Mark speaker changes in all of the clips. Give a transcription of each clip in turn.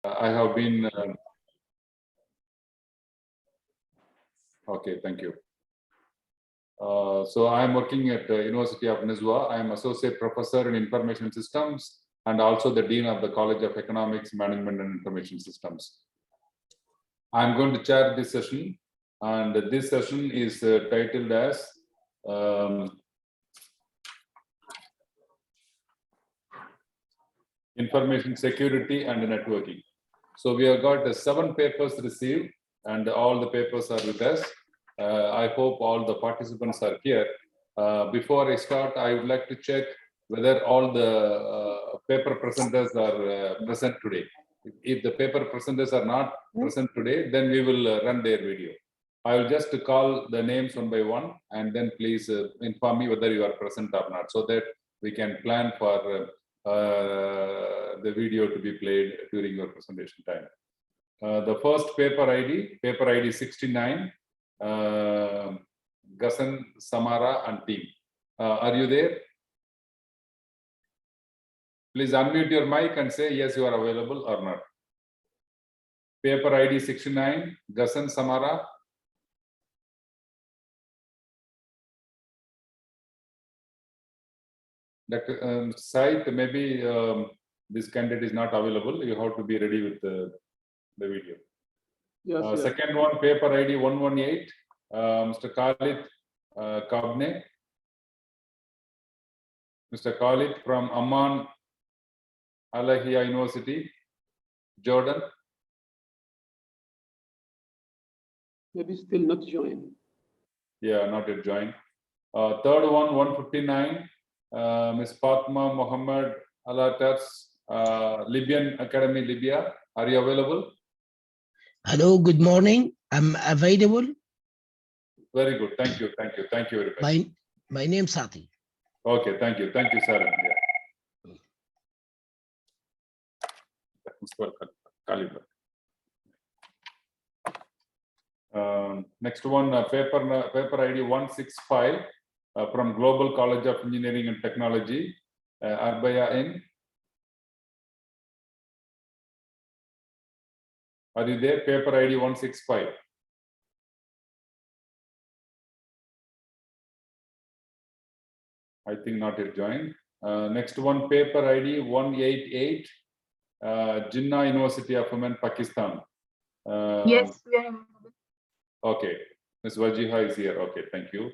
Speaker 1: I have been. Okay, thank you. So I am working at University of Nizwa. I am associate professor in information systems and also the dean of the College of Economics, Management and Information Systems. I am going to chair this session, and this session is titled as Information Security and Networking. So we have got 7 papers received, and all the papers are with us. I hope all the participants are here. Before I start, I would like to check whether all the paper presenters are present today. If the paper presenters are not present today, then we will run their video. I will just call the names one by one, and then please inform me whether you are present or not, so that we can plan for the video to be played during your presentation time. The first paper ID 69, Gasan, Samara and team. Are you there? Please unmute your mic and say yes, you are available or not. Paper ID 69, Gasan, Samara. Dr. Site, maybe this candidate is not available. You have to be ready with the video.
Speaker 2: Yes, yes.
Speaker 1: Second one, paper ID 118, Mr. Khalid Kabne. Mr. Khalid from Amman Alahia University, Jordan.
Speaker 2: Maybe still not joined.
Speaker 1: Yeah, not yet joined. Third one, 159, Ms. Fatma Mohammed Alatas, Libyan Academy, Libya. Are you available?
Speaker 3: Hello, good morning. I'm available.
Speaker 1: Very good. Thank you. Thank you. Thank you very much.
Speaker 3: My name is Sati.
Speaker 1: Okay, thank you. Thank you, sir. Yeah. Next one, paper ID 165 from Global College of Engineering and Technology, Arbaya N. Are you there? Paper ID 165. I think not yet joined. Next one, paper ID 188, Jinnah University of Women, Pakistan.
Speaker 4: Yes, we are.
Speaker 1: Okay, Ms. Wajiha is here. Okay, thank you.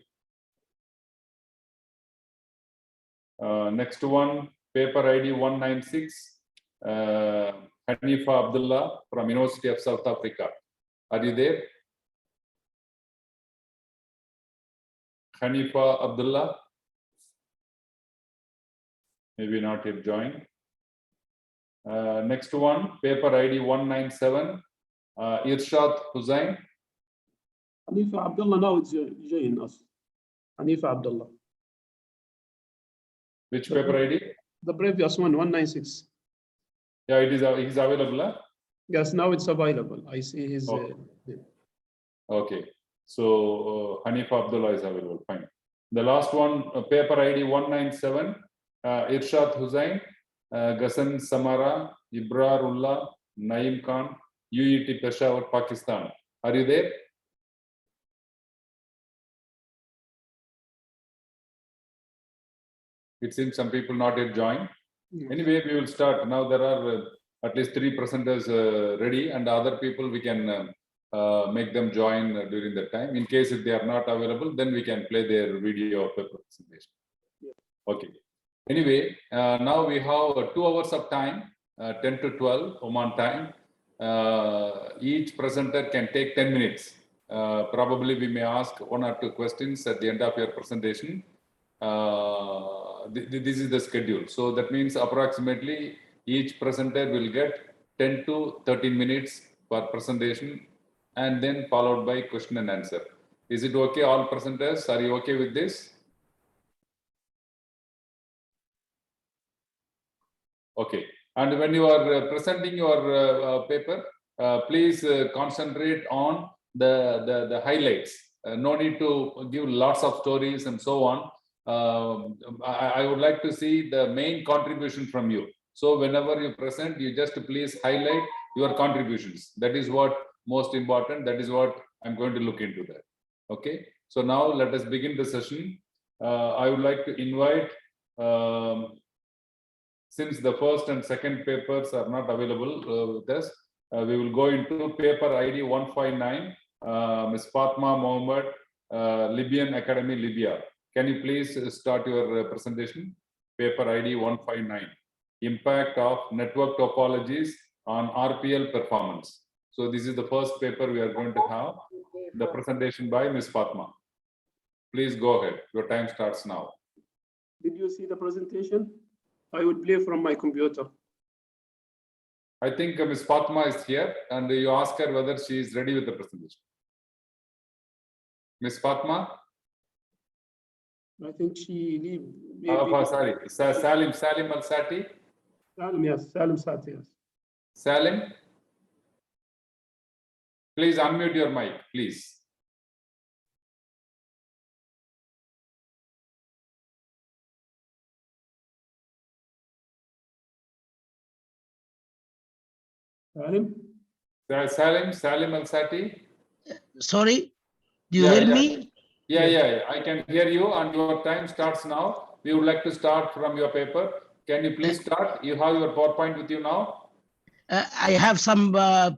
Speaker 1: Next one, paper ID 196, Hanifa Abdullah from University of South Africa. Are you there? Hanifa Abdullah? Maybe not yet joined. Next one, paper ID 197, Irshad Hussain.
Speaker 2: Hanifa Abdullah now is joining us. Hanifa Abdullah.
Speaker 1: Which paper ID?
Speaker 2: The previous one, 196.
Speaker 1: Yeah, it is. He's available. Huh?
Speaker 2: Yes, now it's available. I see his.
Speaker 1: Okay, so Hanifa Abdullah is available. Fine. The last one, paper ID 197, Irshad Hussain, Gasan Samara, Ibrarullah, Naeem Khan, UET Peshawar, Pakistan. Are you there? It seems some people not yet joined. Yes. Anyway, we will start. Now there are at least 3 presenters ready, and other people we can make them join during that time. In case if they are not available, then we can play their video of the presentation. Yes. Okay. Anyway, now we have 2 hours of time, 10 to 12 Oman time. Each presenter can take 10 minutes. Probably we may ask 1 or 2 questions at the end of your presentation. This is the schedule. So that means approximately each presenter will get 10 to 13 minutes per presentation, and then followed by question and answer. Is it okay, all presenters? Are you okay with this? Okay. And when you are presenting your paper, please concentrate on the highlights. No need to give lots of stories and so on. I would like to see the main contribution from you. So whenever you present, you just please highlight your contributions. That is what most important. That is what I'm going to look into that. Okay. So now let us begin the session. I would like to invite, since the first and second papers are not available with us, we will go into paper ID 159, Ms. Fatma Mohammed, Libyan Academy, Libya. Can you please start your presentation? Paper ID 159, Impact of Network Topologies on RPL Performance. So this is the first paper we are going to have, the presentation by Ms. Fatma. Please go ahead. Your time starts now.
Speaker 2: Did you see the presentation? I will play from my computer.
Speaker 1: I think Ms. Fatma is here, and you ask her whether she is ready with the presentation. Ms. Fatma?
Speaker 2: I think she leave.
Speaker 1: Sorry, Salim Al-Sati?
Speaker 2: Salim, yes. Salim Sati, yes.
Speaker 1: Salim? Please unmute your mic, please. Salim Al-Sati?
Speaker 3: Sorry, do you hear me?
Speaker 1: Yeah, I can hear you, and your time starts now. We would like to start from your paper. Can you please start? You have your PowerPoint with you now?
Speaker 3: I have some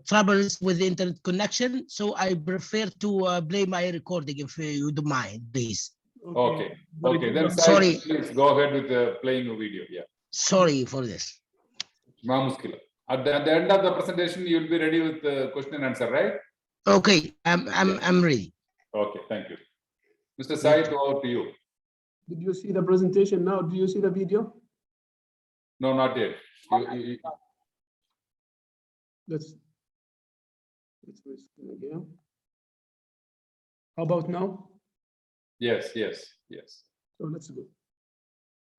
Speaker 3: troubles with the internet connection, so I prefer to play my recording if you don't mind, please.
Speaker 1: Okay. Then
Speaker 3: sorry.
Speaker 1: Please go ahead with playing a video. Yeah.
Speaker 3: Sorry for this.
Speaker 1: At the end of the presentation, you will be ready with the question and answer, right?
Speaker 3: Okay, I'm ready.
Speaker 1: Okay, thank you. Mr. Said, over to you.
Speaker 2: Did you see the presentation now? Do you see the video?
Speaker 1: No, not yet.
Speaker 2: Let's restart again. How about now?
Speaker 1: Yes.
Speaker 2: So let's go.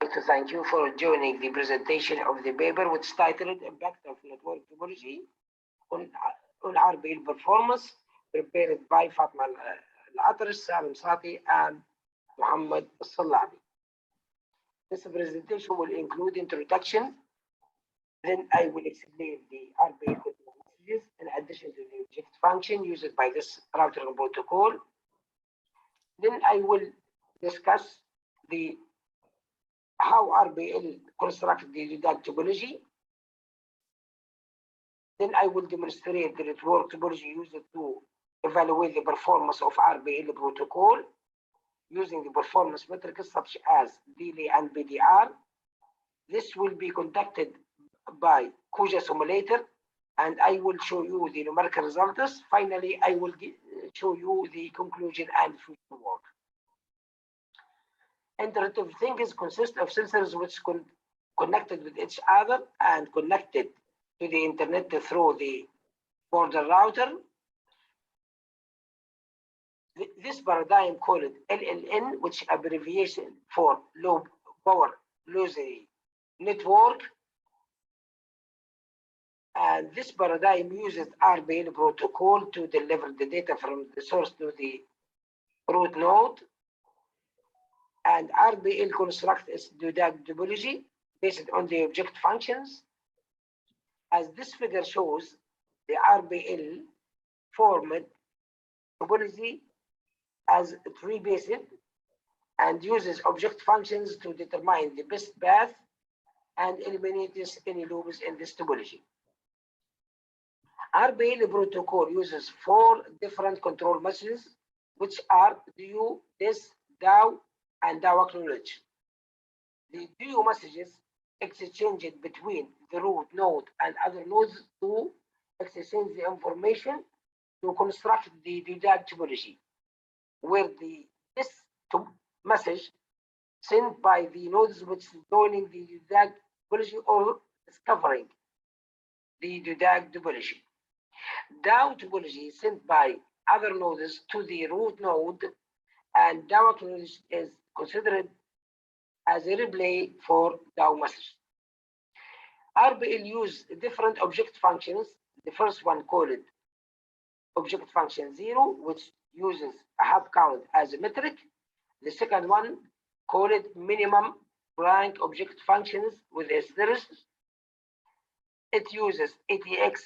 Speaker 5: To thank you for joining the presentation of the paper, which is titled Impact of Network Topology on RPL Performance, prepared by Fatma Al-Atras, Salim Sati, and Muhammad Salabi. This presentation will include introduction, then I will explain the RPL messages in addition to the object function used by this routing protocol. Then I will discuss how RPL constructs the topology. Then I will demonstrate the network topology used to evaluate the performance of RPL protocol using the performance metrics such as delay and BDR. This will be conducted by Kuja simulator, and I will show you the numerical results. Finally, I will show you the conclusion and future work. Internet of Things consists of sensors which connected with each other and connected to the internet through the border router. This paradigm called LLN, which abbreviation for low power lossy network. And this paradigm uses RPL protocol to deliver the data from the source to the root node. And RPL constructs its topology based on the object functions. As this figure shows, the RPL formed topology as tree-based and uses object functions to determine the best path and eliminates any loops in this topology. RPL protocol uses 4 different control messages, which are DU, DIS, DAO, and DAO acknowledge. The DU messages exchanged between the root node and other nodes to exchange the information to construct the topology, where this message sent by the nodes which is joining the topology or discovering the topology. DAO topology is sent by other nodes to the root node, and DAO acknowledge is considered as a relay for DAO message. RPL use different object functions. The first one called object function 0, which uses a hop count as a metric. The second one called minimum rank object functions with asterisk. It uses ATX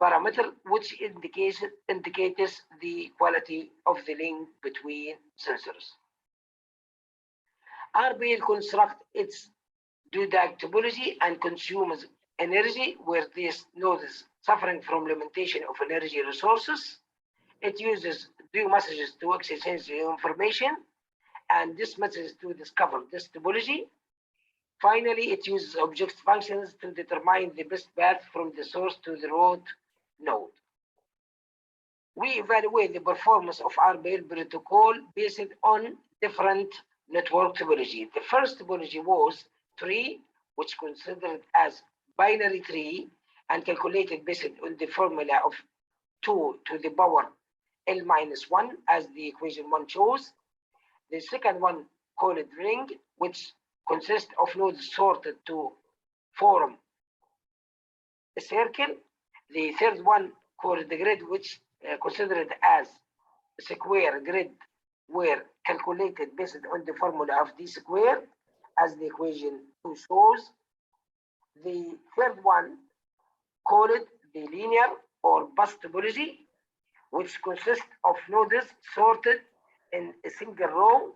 Speaker 5: parameter which indicates the quality of the link between sensors. RBL constructs its DUDAG topology and consumes energy where this node is suffering from limitation of energy resources. It uses DU messages to exchange the information and this message to discover this topology. Finally, it uses object functions to determine the best path from the source to the root node. We evaluate the performance of RBL protocol based on different network topology. The first topology was tree, which considered as binary tree and calculated based on the formula of 2 to the power L minus 1 as the equation 1 shows. The second one called ring, which consists of nodes sorted to form a circle. The third one called the grid, which considered as a square grid were calculated based on the formula of d square as the equation 2 shows. The third one called the linear or bus topology, which consists of nodes sorted in a single row.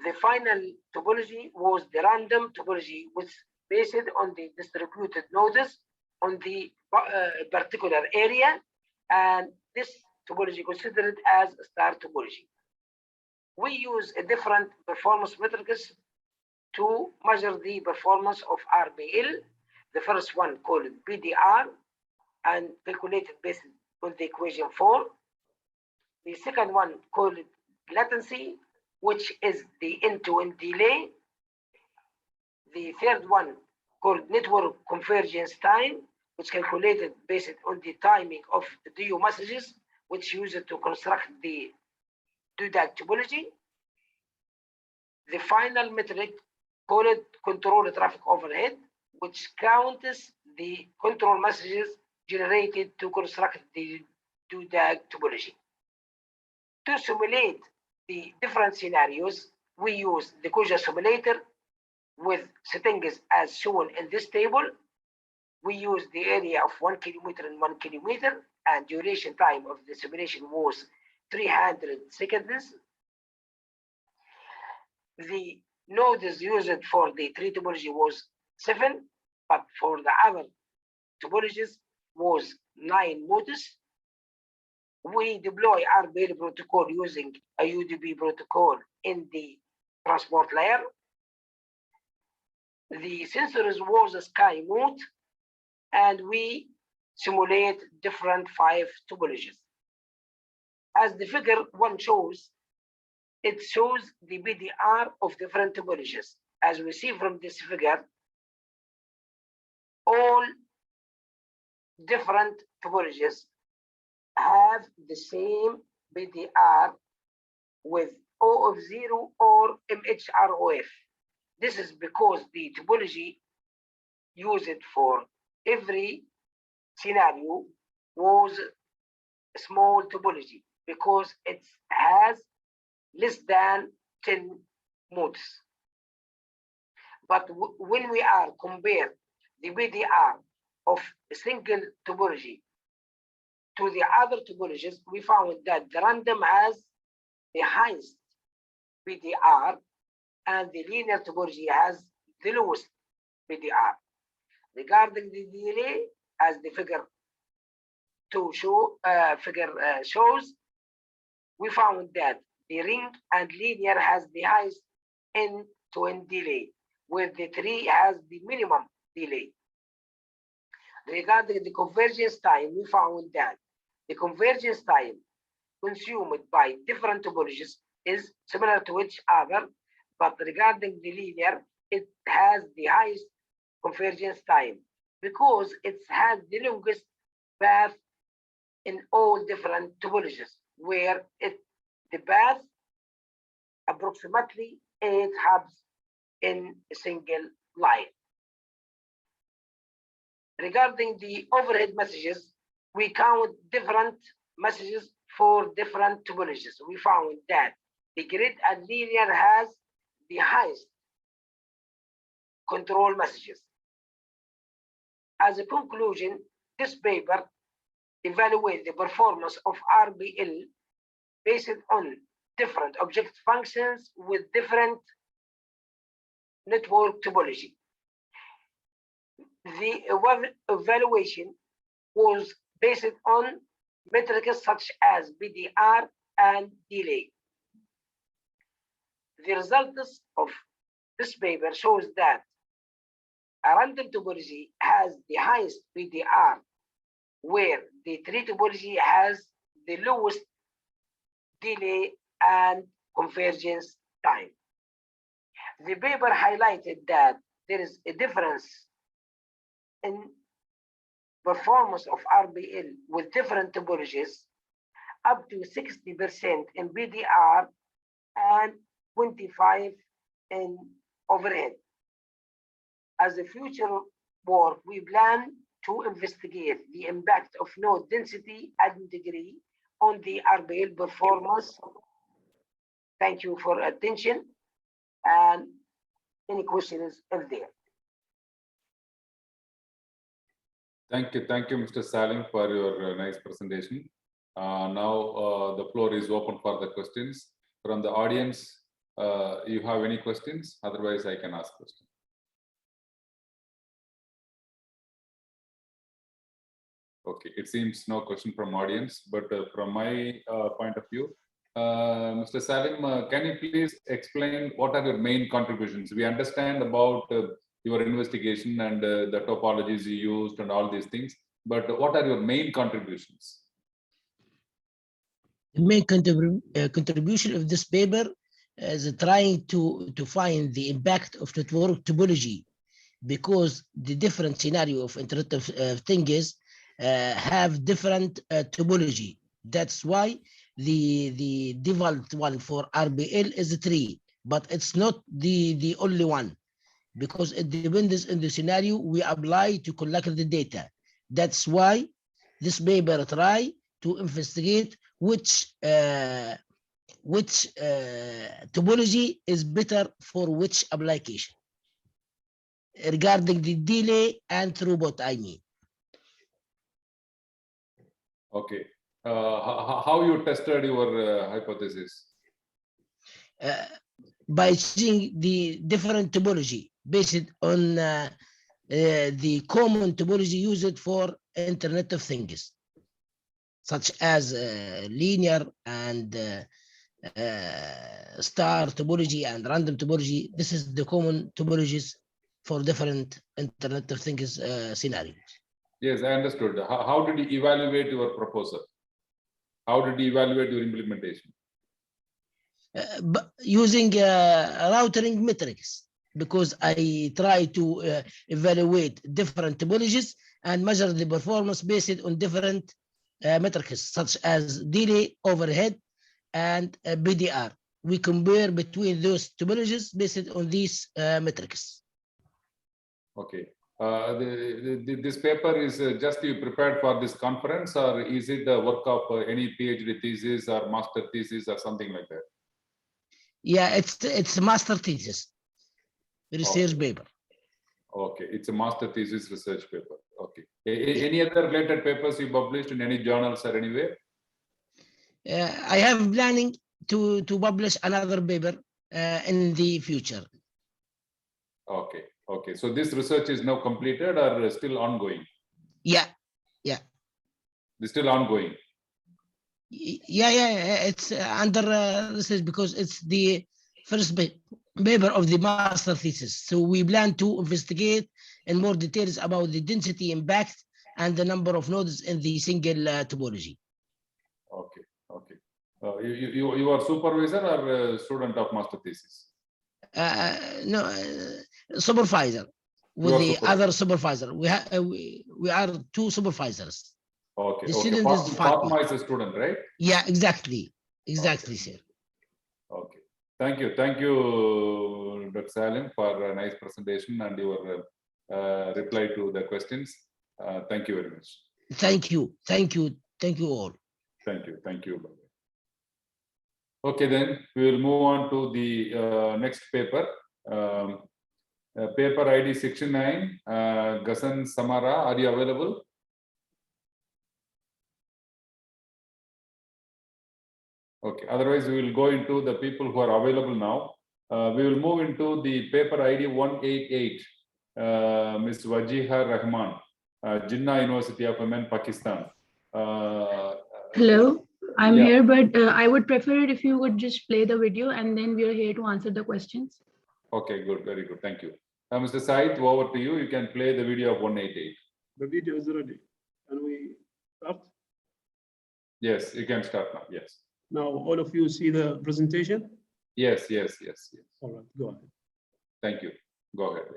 Speaker 5: The final topology was the random topology, which based on the distributed nodes on the particular area, and this topology considered as a star topology. We use a different performance metrics to measure the performance of RBL. The first one called PDR and calculated based on the equation 4. The second one called latency, which is the end-to-end delay. The third one called network convergence time, which calculated based on the timing of the DU messages, which used to construct the DUDAG topology. The final metric called control traffic overhead, which counts the control messages generated to construct the DUDAG topology. To simulate the different scenarios, we use the Koja simulator with settings as shown in this table. We use the area of 1 kilometer and 1 kilometer, and duration time of the simulation was 300 seconds. The nodes used for the tree topology was 7, but for the other topologies was 9 nodes. We deploy RBL protocol using a UDP protocol in the transport layer. The sensors was a sky mode, and we simulate different 5 topologies. As the figure 1 shows, it shows the PDR of different topologies. As we see from this figure, all different topologies have the same PDR with O of 0 or MHROF. This is because the topology used for every scenario was a small topology because it has less than 10 modes. But when we are compare the PDR of a single topology to the other topologies, we found that the random has the highest PDR and the linear topology has the lowest PDR. Regarding the delay, as the figure shows, we found that the ring and linear has the highest end-to-end delay, where the tree has the minimum delay. Regarding the convergence time, we found that the convergence time consumed by different topologies is similar to each other, but regarding the linear, it has the highest convergence time because it has the longest path in all different topologies, where the path approximately 8 hubs in a single line. Regarding the overhead messages, we count different messages for different topologies. We found that the grid and linear has the highest control messages. As a conclusion, this paper evaluates the performance of RBL based on different object functions with different network topology. The evaluation was based on metrics such as BDR and delay. The results of this paper shows that a random topology has the highest BDR, where the tree topology has the lowest delay and convergence time. The paper highlighted that there is a difference in performance of RBL with different topologies, up to 60% in BDR and 25% in overhead. As a future work, we plan to investigate the impact of node density and degree on the RBL performance. Thank you for attention, and any questions are there.
Speaker 1: Thank you, Mr. Salim, for your nice presentation. Now the floor is open for the questions from the audience. You have any questions? Otherwise, I can ask questions. Okay, it seems no question from audience, but from my point of view, Mr. Salim, can you please explain what are your main contributions? We understand about your investigation and the topologies you used and all these things, but what are your main contributions?
Speaker 3: The main contribution of this paper is trying to find the impact of network topology, because the different scenario of Internet of Things have different topology. That's why the default one for RBL is 3, but it's not the only one, because it depends on the scenario we apply to collect the data. That's why this paper try to investigate which topology is better for which application regarding the delay and throughput, I mean.
Speaker 1: Okay. How you tested your hypothesis?
Speaker 3: By seeing the different topology based on the common topology used for Internet of Things, such as linear and star topology and random topology. This is the common topologies for different Internet of Things scenarios. Yes,
Speaker 1: I understood. How did you evaluate your proposal? How did you evaluate your implementation?
Speaker 3: Using routering metrics, because I try to evaluate different topologies and measure the performance based on different metrics, such as delay, overhead, and BDR. We compare between those topologies based on these metrics.
Speaker 1: Okay. This paper is just you prepared for this conference, or is it the work of any PhD thesis or master thesis or something like that?
Speaker 3: Yeah, it's a master thesis, research paper.
Speaker 1: Okay, it's a master thesis research paper. Okay. Any other related papers you published in any journals or anywhere?
Speaker 3: I have planning to publish another paper in the future.
Speaker 1: Okay. Okay. So this research is now completed or still ongoing?
Speaker 3: Yeah.
Speaker 1: It's still ongoing.
Speaker 3: Yeah. It's under research because it's the first paper of the master thesis. So we plan to investigate in more details about the density impact and the number of nodes in the single topology.
Speaker 1: Okay. You are supervisor or student of master thesis?
Speaker 3: No, supervisor with the other supervisor. We are two supervisors.
Speaker 1: Okay.
Speaker 3: The student is
Speaker 1: Fatma is a student, right?
Speaker 3: Yeah, exactly, okay. Sir.
Speaker 1: Okay. Thank you, Dr. Salim, for a nice presentation and your reply to the questions. Thank you very much.
Speaker 3: Thank you all.
Speaker 1: Thank you. Okay, then we will move on to the next paper. Paper ID 69, Ghassan Samara, are you available? Okay, otherwise we will go into the people who are available now. We will move into the paper ID 188, Ms. Wajiha Rahman, Jinnah University of Yemen, Pakistan.
Speaker 4: Hello, I'm
Speaker 1: Yeah.
Speaker 4: here, but I would prefer it if you would just play the video and then we are here to answer the questions.
Speaker 1: Okay, good, very good, thank you. Mr. Said, over to you. You can play the video of 188.
Speaker 2: The video is ready. Can we start?
Speaker 1: Yes, you can start now. Yes.
Speaker 2: Now, all of you see the presentation?
Speaker 1: Yes, yes, yes, yes.
Speaker 2: All right, go ahead.
Speaker 1: Thank you. Go ahead.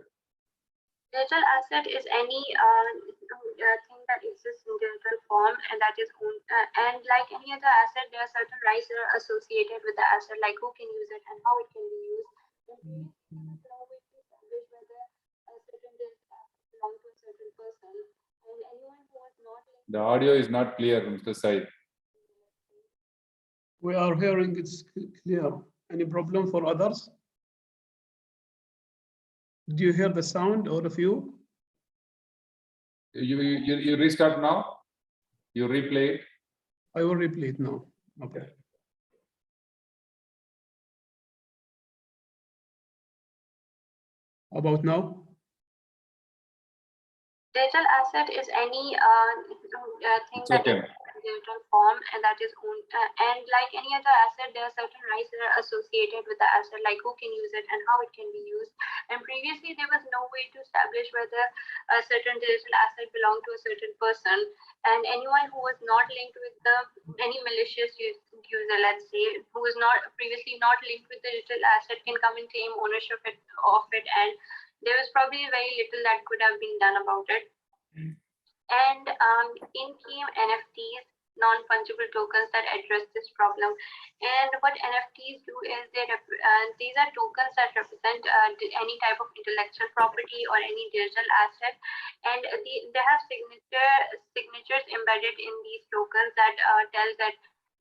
Speaker 6: Digital asset is any thing that exists in digital form and that is owned, and like any other asset, there are certain rights that are associated with the asset, like who can use it and how it can be used. And there is no way to establish whether a certain digital asset belongs to a certain person, and anyone who is not linked.
Speaker 1: The audio is not clear, Mr. Said.
Speaker 2: We are hearing it's clear. Any problem for others? Do you hear the sound, all of you?
Speaker 1: You restart now? You replay it?
Speaker 2: I will replay it now. Okay. How about now?
Speaker 6: Digital asset is any thing
Speaker 1: It's
Speaker 6: that
Speaker 1: okay.
Speaker 6: is in digital form and that is owned, and like any other asset, there are certain rights that are associated with the asset, like who can use it and how it can be used. And previously, there was no way to establish whether a certain digital asset belonged to a certain person, and anyone who was not linked with any malicious user, let's say, who was not previously not linked with the digital asset, can come and claim ownership of it, and there was probably very little that could have been done about it. And in came NFTs, non-fungible tokens that address this problem. And what NFTs do is these are tokens that represent any type of intellectual property or any digital asset, and they have signatures embedded in these tokens that tell that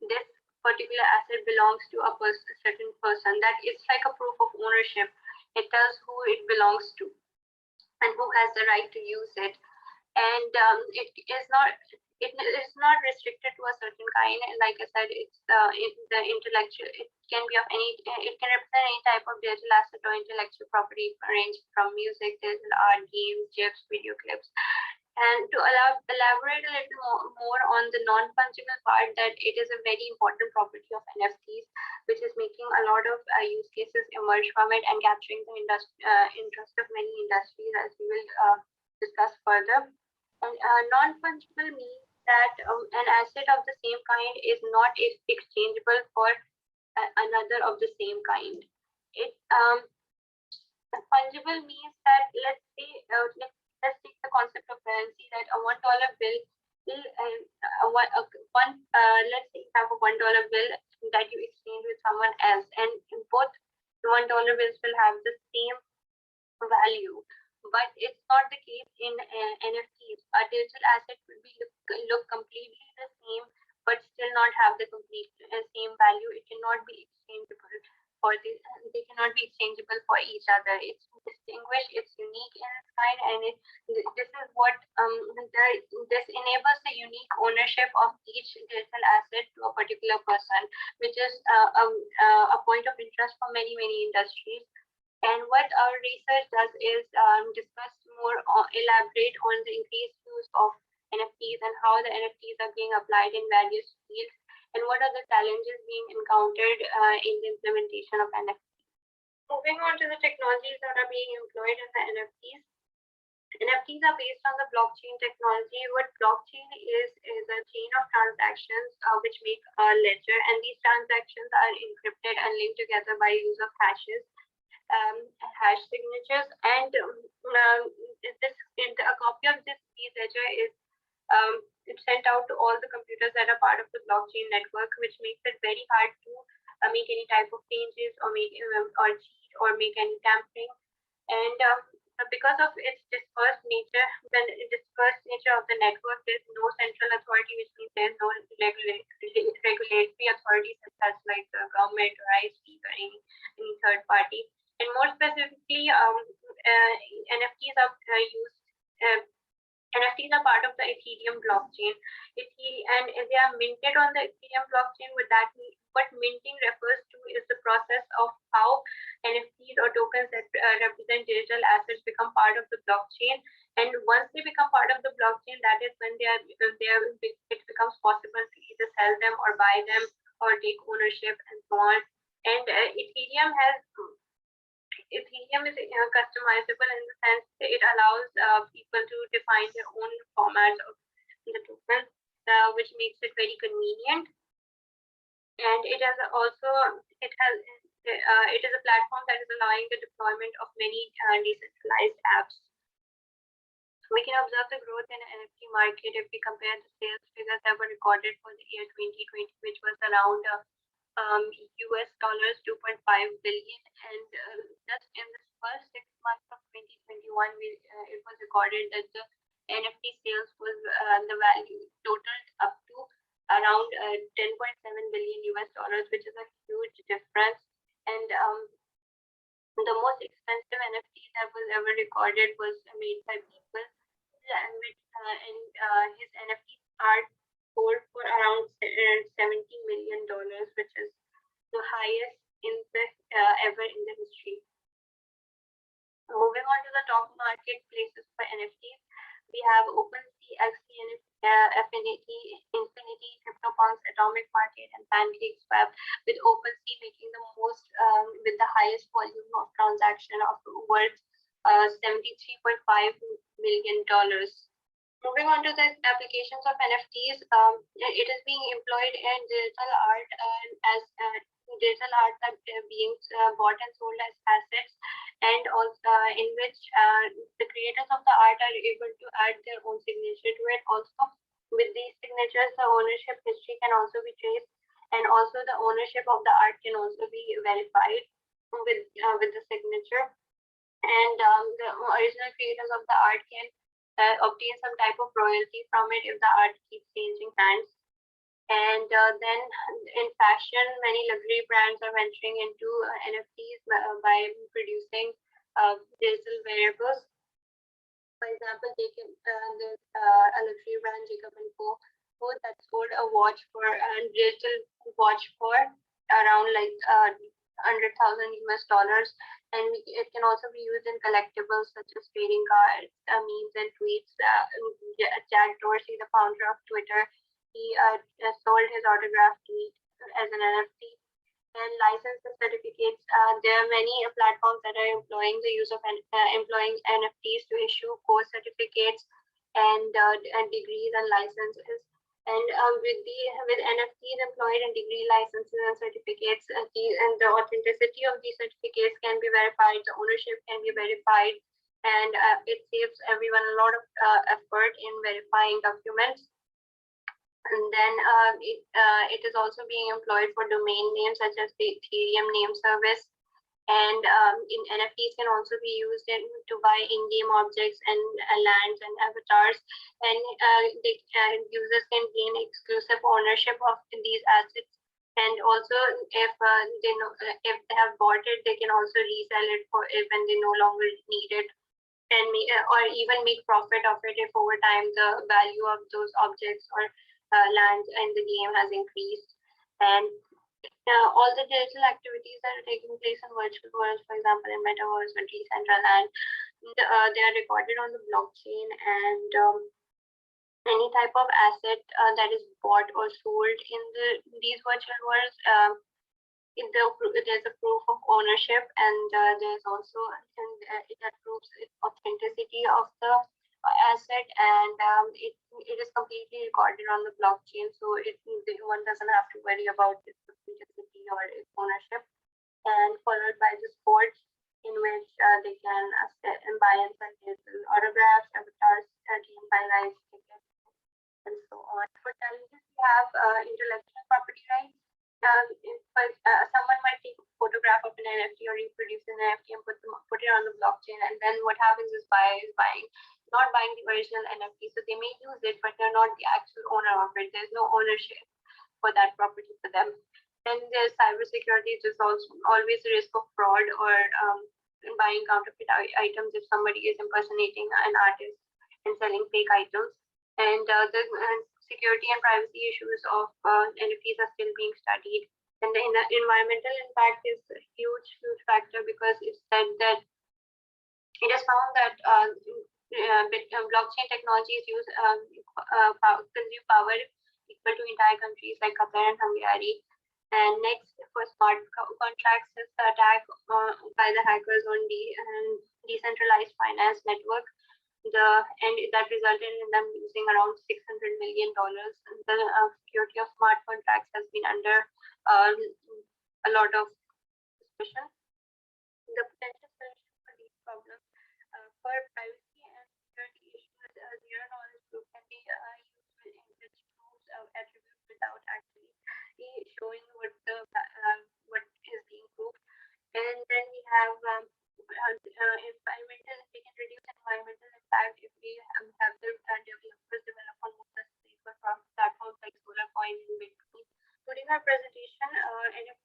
Speaker 6: this particular asset belongs to a certain person. That it's like a proof of ownership. It tells who it belongs to and who has the right to use it. And it is not restricted to a certain kind. And like I said, it's the intellectual. It can be of any. It can represent any type of digital asset or intellectual property, range from music, digital art, games, GIFs, video clips. And to elaborate a little more on the non-fungible part, that it is a very important property of NFTs, which is making a lot of use cases emerge from it and capturing the interest of many industries, as we will discuss further. And non-fungible means that an asset of the same kind is not exchangeable for another of the same kind. Fungible means that, let's say, let's take the concept of currency, that a $1 bill let's say you have a $1 bill that you exchange with someone else, and both the $1 bills will have the same value. But it's not the case in NFTs. A digital asset would be look completely the same, but still not have the complete same value. It cannot be exchangeable they cannot be exchangeable for each other. It's distinguished, it's unique in its kind, and this is what this enables the unique ownership of each digital asset to a particular person, which is a point of interest for many industries. And what our research does is discuss more, elaborate on the increased use of NFTs and how the NFTs are being applied in various fields, and what are the challenges being encountered in the implementation of NFTs. Moving on to the technologies that are being employed in the NFTs. NFTs are based on the blockchain technology. What blockchain is a chain of transactions which make a ledger, and these transactions are encrypted and linked together by use of hashes. Hash signatures, and a copy of this ledger is it's sent out to all the computers that are part of the blockchain network, which makes it very hard to make any type of changes or cheat or make any tampering. And because of its dispersed nature, of the network, there's no central authority, which means there's no regulatory authority such as like the government or ISP or any third party. And more specifically, NFTs are used NFTs are part of the Ethereum blockchain. And they are minted on the Ethereum blockchain. With that, what minting refers to is the process of how NFTs or tokens that represent digital assets become part of the blockchain. And once they become part of the blockchain, that is when it becomes possible to either sell them or buy them or take ownership and so on. And Ethereum is customizable in the sense that it allows people to define their own format of the token, which makes it very convenient. And it is a platform that is allowing the deployment of many decentralized apps. We can observe the growth in the NFT market if we compare the sales figures that were recorded for the year 2020, which was around US dollars 2.5 billion, and just in the first 6 months of 2021, it was recorded that the NFT sales was the value totaled up to around 10.7 billion US dollars, which is a huge difference. And the most expensive NFT that was ever recorded was made by people, and his NFT art sold for around $70 million, which is the highest ever in the history. Moving on to the top marketplaces for NFTs, we have OpenSea, Affinity, Infinity, CryptoPunks, Atomic Market, and PancakeSwap, with OpenSea making the most with the highest volume of transaction of worth $73.5 million. Moving on to the applications of NFTs, it is being employed in digital art as digital art that being bought and sold as assets, and also in which the creators of the art are able to add their own signature to it. Also, with these signatures, the ownership history can also be traced, and also the ownership of the art can also be verified with the signature. And the original creators of the art can obtain some type of royalty from it if the art keeps changing hands. And then in fashion, many luxury brands are venturing into NFTs by producing digital wearables. For example, there's a luxury brand, Jacob & Co, that sold a watch for a digital watch for around like 100,000 US dollars, and it can also be used in collectibles such as trading cards, memes, and tweets. Jack Dorsey, the founder of Twitter, he sold his autograph tweet as an NFT. And license certificates, there are many platforms that are employing the use of employing NFTs to issue course certificates and degrees and licenses. And with NFTs employed in degree licenses and certificates, and the authenticity of these certificates can be verified, the ownership can be verified, and it saves everyone a lot of effort in verifying documents. And then it is also being employed for domain names such as the Ethereum name service. And in NFTs can also be used to buy in-game objects and lands and avatars. And users can gain exclusive ownership of these assets. And also, if they have bought it, they can also resell it for when they no longer need it, and or even make profit of it if over time the value of those objects or lands in the game has increased. And all the digital activities that are taking place in virtual worlds, for example, in metaverse or Decentraland, they are recorded on the blockchain, and any type of asset that is bought or sold in these virtual worlds, there's a proof of ownership, and there's also that proves the authenticity of the asset, and it is completely recorded on the blockchain, so one doesn't have to worry about its authenticity or its ownership. And followed by the sports, in which they can buy and sell digital autographs, avatars, game highlights, tickets, and so on. For challenges, we have intellectual property rights. Someone might take a photograph of an NFT or reproduce an NFT and put it on the blockchain, and then what happens is not buying the original NFT. So they may use it, but they're not the actual owner of it. There's no ownership for that property for them. Then there's cybersecurity. There's also always a risk of fraud or buying counterfeit items if somebody is impersonating an artist. and selling fake items. And the security and privacy issues of NFTs are still being studied. And the environmental impact is a huge factor, because it's said that it is found that blockchain technologies consume power equal to entire countries like Qatar and Hungary. And next, for smart contracts, is the attack by the hackers on decentralized finance network. And that resulted in them losing around $600 million. The security of smart contracts has been under a lot of suspicion. The potential solution for these problems for privacy and security issues, zero knowledge proof can be used in which proves attributes without actually showing what is being proved. And then we have environmental. We can reduce environmental impact if we have the developers develop on more safer platforms like SolarCoin and Bitcoin. During our presentation, NFT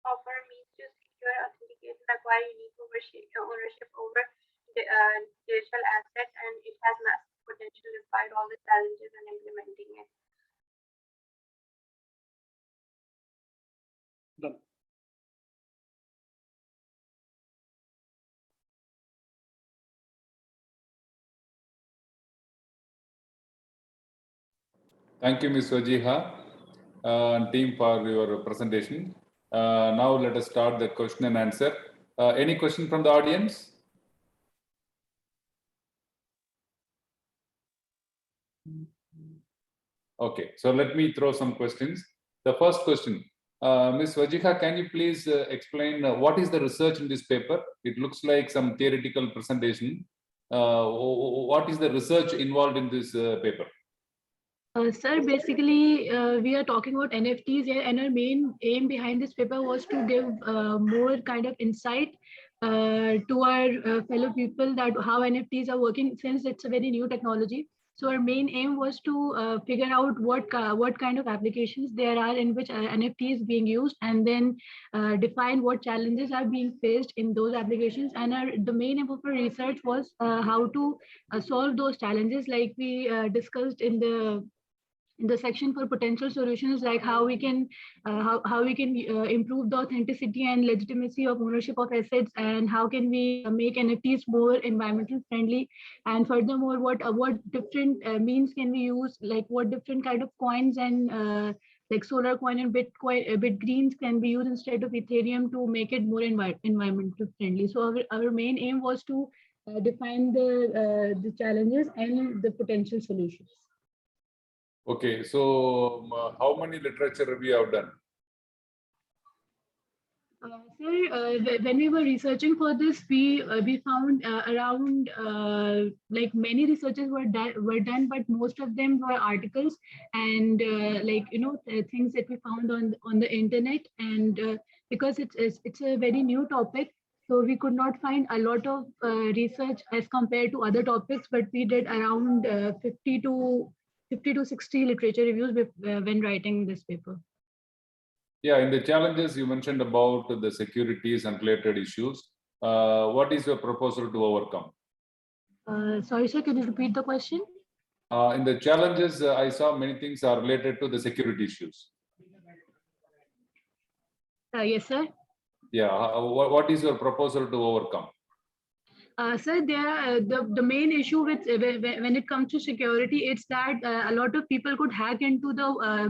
Speaker 6: offer means to secure authentication, acquire unique ownership over digital assets, and it has massive potential despite all the challenges in implementing it.
Speaker 2: Done.
Speaker 1: Thank you, Ms. Wajiha and team for your presentation. Now let us start the question and answer. Any question from the audience? Okay, so let me throw some questions. The first question, Ms. Wajiha, can you please explain what is the research in this paper? It looks like some theoretical presentation. What is the research involved in this paper?
Speaker 4: Sir, basically, we are talking about NFTs here, and our main aim behind this paper was to give more kind of insight to our fellow people that how NFTs are working, since it's a very new technology. So our main aim was to figure out what kind of applications there are in which NFT is being used, and then define what challenges are being faced in those applications. And the main aim of our research was how to solve those challenges, like we discussed in the section for potential solutions, like how we can improve the authenticity and legitimacy of ownership of assets, and how can we make NFTs more environmental friendly, and furthermore what different means can we use, like what different kind of coins and like SolarCoin and Bitcoin can be used instead of Ethereum to make it more environmental friendly. So our main aim was to define the challenges and the potential solutions.
Speaker 1: Okay, so how many literature review have done?
Speaker 4: Sir, when we were researching for this, we found around like many researches were done, but most of them were articles and like things that we found on the internet. And because it's a very new topic, so we could not find a lot of research as compared to other topics. But we did around 50 to 60 literature reviews when writing this paper.
Speaker 1: Yeah, in the challenges you mentioned about the securities and related issues. What is your proposal to overcome?
Speaker 4: Sorry, sir, can you repeat the question?
Speaker 1: In the challenges, I saw many things are related to the security issues.
Speaker 4: Yes, sir.
Speaker 1: Yeah, what is your proposal to overcome?
Speaker 4: Sir, the main issue with when it comes to security, it's that a lot of people could hack into the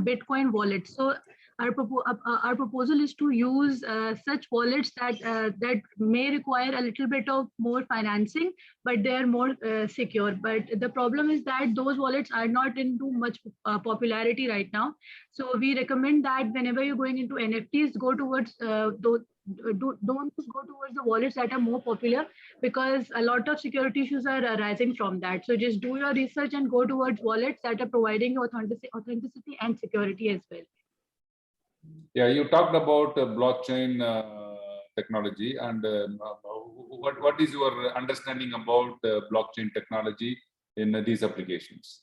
Speaker 4: Bitcoin wallet. So our proposal is to use such wallets that may require a little bit of more financing, but they are more secure. But the problem is that those wallets are not into much popularity right now. So we recommend that whenever you're going into NFTs, go towards don't go towards the wallets that are more popular, because a lot of security issues are arising from that. So just do your research and go towards wallets that are providing authenticity and security as well.
Speaker 1: Yeah, you talked about blockchain technology, and what is your understanding about blockchain technology in these applications?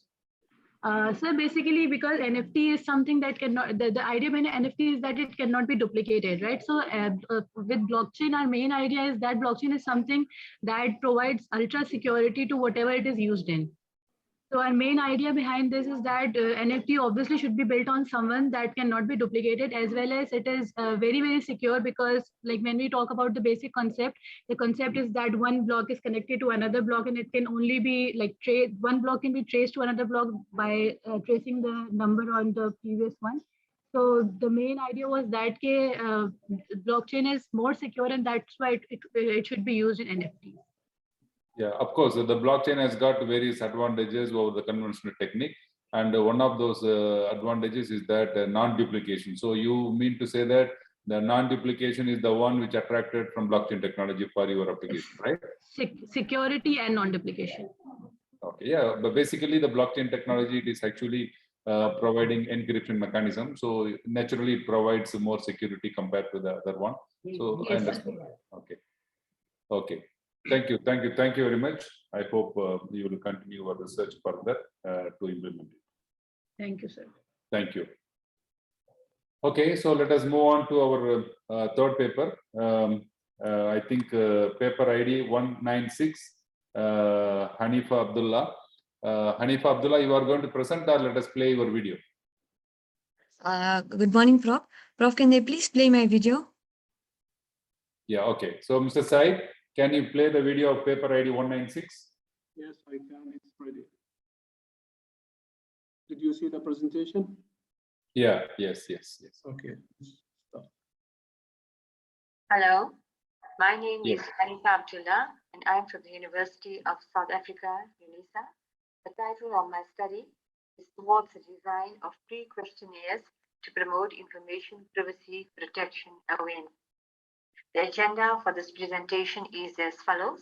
Speaker 4: So basically, because NFT is something that cannot, the idea behind NFT is that it cannot be duplicated, right? So with blockchain, our main idea is that blockchain is something that provides ultra security to whatever it is used in. So our main idea behind this is that NFT obviously should be built on someone that cannot be duplicated, as well as it is very, very secure, because like when we talk about the basic concept, the concept is that one block is connected to another block, and it can only be like one block can be traced to another block by tracing the number on the previous one. So the main idea was that blockchain is more secure, and that's why it should be used in NFTs.
Speaker 1: Yeah, of course, the blockchain has got various advantages over the conventional technique. And one of those advantages is that non-duplication. So you mean to say that the non-duplication is the one which attracted from blockchain technology for your application, right?
Speaker 4: Security and non-duplication.
Speaker 1: Okay, yeah, but basically the blockchain technology, it is actually providing encryption mechanism. So naturally it provides more security compared to the other one. So I
Speaker 4: Yes, sir.
Speaker 1: understand. Okay. Okay. Thank you. Thank you. Thank you very much. I hope you will continue your research further to implement it.
Speaker 4: Thank you, sir.
Speaker 1: Thank you. Okay, so let us move on to our third paper. I think paper ID 196, Hanifa Abdullah. Hanifa Abdullah, you are going to present or let us play your video?
Speaker 7: Good morning, Prof. Prof, can they please play my video?
Speaker 1: Yeah, okay. So Mr. Said, can you play the video of paper ID 196?
Speaker 2: Yes, I can. It's ready. Did you see the presentation?
Speaker 1: Yeah, yes.
Speaker 2: Okay. Stop.
Speaker 8: Hello, my name
Speaker 1: Yes.
Speaker 8: is Hanifa Abdullah, and I'm from the University of South Africa, UNISA. The title of my study is Towards the Design of Pre-Questionnaires to Promote Information Privacy Protection Awareness. The agenda for this presentation is as follows: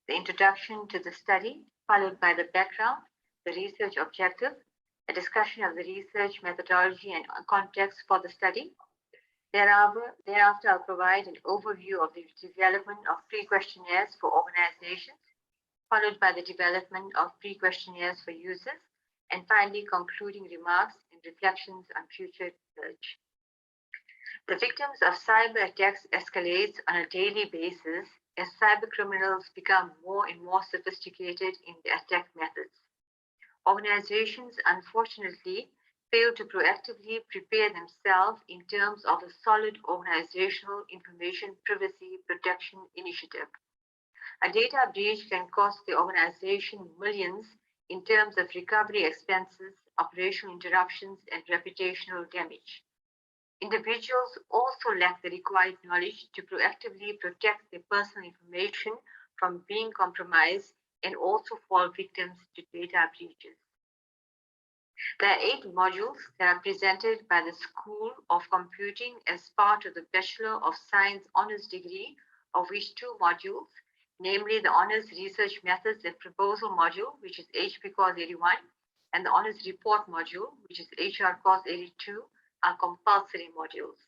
Speaker 8: the introduction to the study, followed by the background, the research objective, a discussion of the research methodology and context for the study. Thereafter, I'll provide an overview of the development of pre-questionnaires for organizations, followed by the development of pre-questionnaires for users, and finally concluding remarks and reflections on future research. The victims of cyber attacks escalates on a daily basis as cyber criminals become more and more sophisticated in their attack methods. Organizations, unfortunately, fail to proactively prepare themselves in terms of a solid organizational information privacy protection initiative. A data breach can cost the organization millions in terms of recovery expenses, operational interruptions, and reputational damage. Individuals also lack the required knowledge to proactively protect their personal information from being compromised and also fall victims to data breaches. There are 8 modules that are presented by the School of Computing as part of the Bachelor of Science Honours degree, of which 2 modules, namely the Honours Research Methods and Proposal module, which is HP Course 81, and the Honours Report module, which is HR Course 82, are compulsory modules.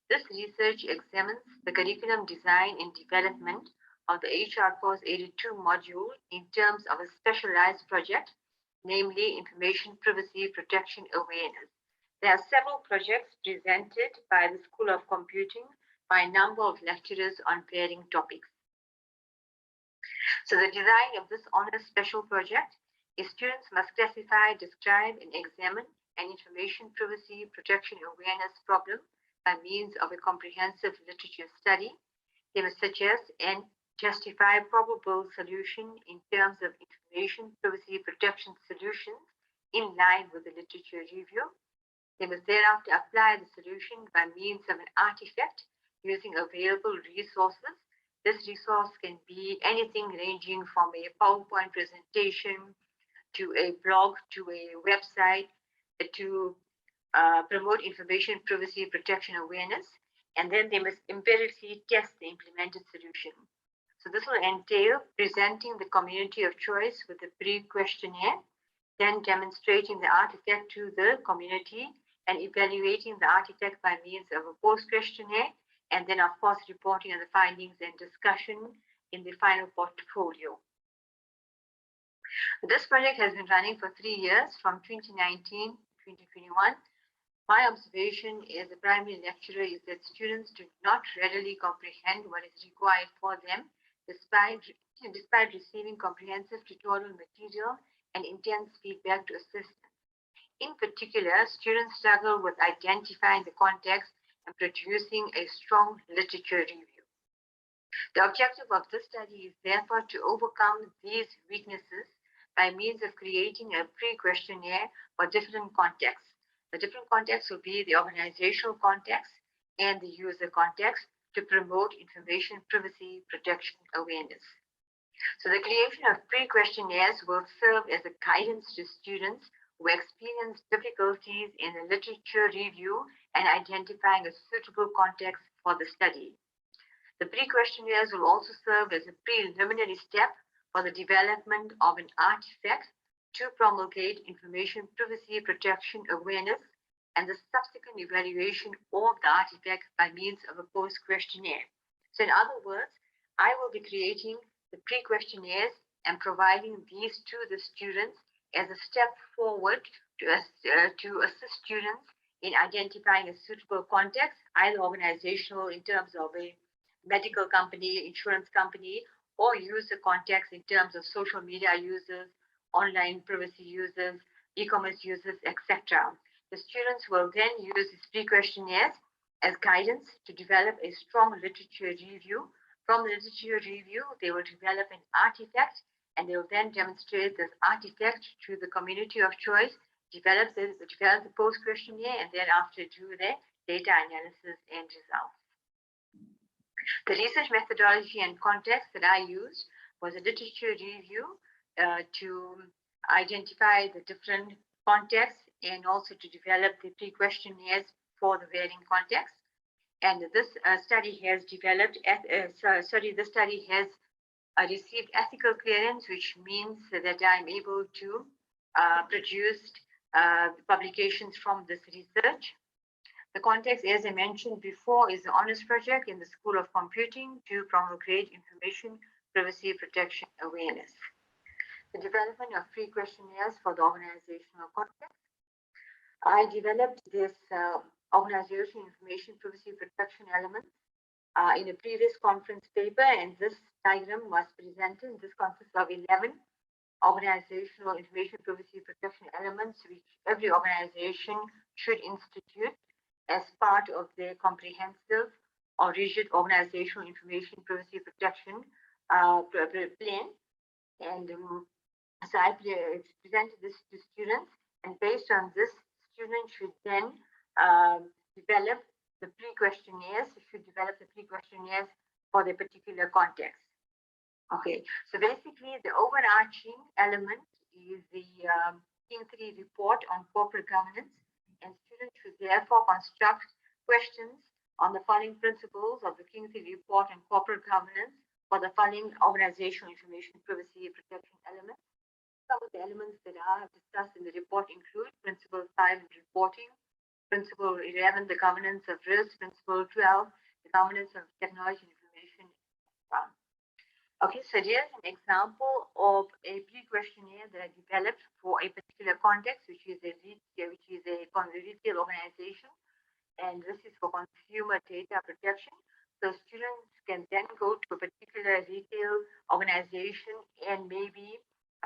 Speaker 8: This research examines the curriculum design and development of the HR Course 82 module in terms of a specialized project, namely Information Privacy Protection Awareness. There are several projects presented by the School of Computing by a number of lecturers on varying topics. So the design of this honors special project is students must classify, describe, and examine an information privacy protection awareness problem by means of a comprehensive literature study. They must suggest and justify probable solution in terms of information privacy protection solutions in line with the literature review. They must thereafter apply the solution by means of an artifact using available resources. This resource can be anything ranging from a PowerPoint presentation to a blog to a website to promote information privacy protection awareness. And then they must empirically test the implemented solution. So this will entail presenting the community of choice with a pre-questionnaire, then demonstrating the artifact to the community and evaluating the artifact by means of a post-questionnaire, and then of course reporting on the findings and discussion in the final portfolio. This project has been running for 3 years from 2019 to 2021. My observation as a primary lecturer is that students do not readily comprehend what is required for them despite receiving comprehensive tutorial material and intense feedback to assist them. In particular, students struggle with identifying the context and producing a strong literature review. The objective of this study is therefore to overcome these weaknesses by means of creating a pre-questionnaire for different contexts. The different contexts will be the organizational context and the user context to promote information privacy protection awareness. So the creation of pre-questionnaires will serve as a guidance to students who experience difficulties in the literature review and identifying a suitable context for the study. The pre-questionnaires will also serve as a preliminary step for the development of an artifact to promulgate information privacy protection awareness and the subsequent evaluation of the artifact by means of a post-questionnaire. So in other words, I will be creating the pre-questionnaires and providing these to the students as a step forward to assist students in identifying a suitable context, either organizational in terms of a medical company, insurance company, or user context in terms of social media users, online privacy users, e-commerce users, etc. The students will then use these pre-questionnaires as guidance to develop a strong literature review. From the literature review, they will develop an artifact, and they will then demonstrate this artifact to the community of choice, develop the post-questionnaire, and then after do the data analysis and results. The research methodology and context that I used was a literature review to identify the different contexts and also to develop the pre-questionnaires for the varying contexts. And this study has developed, this study has received ethical clearance, which means that I'm able to produce publications from this research. The context, as I mentioned before, is the honors project in the School of Computing to promulgate information privacy protection awareness. The development of pre-questionnaires for the organizational context. I developed this organizational information privacy protection element in a previous conference paper, and this diagram was presented. This consists of 11 organizational information privacy protection elements, which every organization should institute as part of their comprehensive or rigid organizational information privacy protection plan. And so I presented this to students, and based on this, students should then develop the pre-questionnaires, for the particular context. Okay, so basically the overarching element is the King 3 report on corporate governance, and students should therefore construct questions on the following principles of the King 3 report on corporate governance for the following organizational information privacy protection elements. Some of the elements that are discussed in the report include Principle 5, reporting, Principle 11, the governance of risk, Principle 12, the governance of technology and information. Okay, so here's an example of a pre-questionnaire that I developed for a particular context, which is a retail organization, and this is for consumer data protection. So students can then go to a particular retail organization and maybe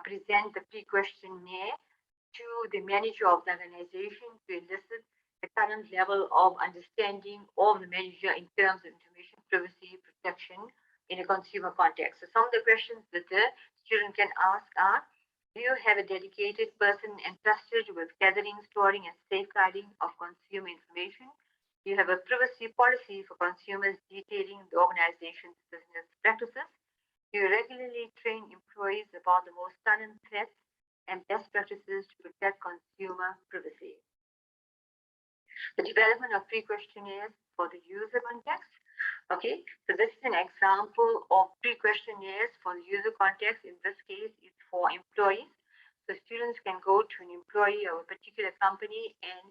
Speaker 8: present the pre-questionnaire to the manager of the organization to elicit the current level of understanding of the manager in terms of information privacy protection in a consumer context. So some of the questions that the student can ask are, do you have a dedicated person entrusted with gathering, storing, and safeguarding of consumer information? Do you have a privacy policy for consumers detailing the organization's business practices? Do you regularly train employees about the most current threats and best practices to protect consumer privacy? The development of pre-questionnaires for the user context. Okay, so this is an example of pre-questionnaires for the user context. In this case, it's for employees. So students can go to an employee of a particular company and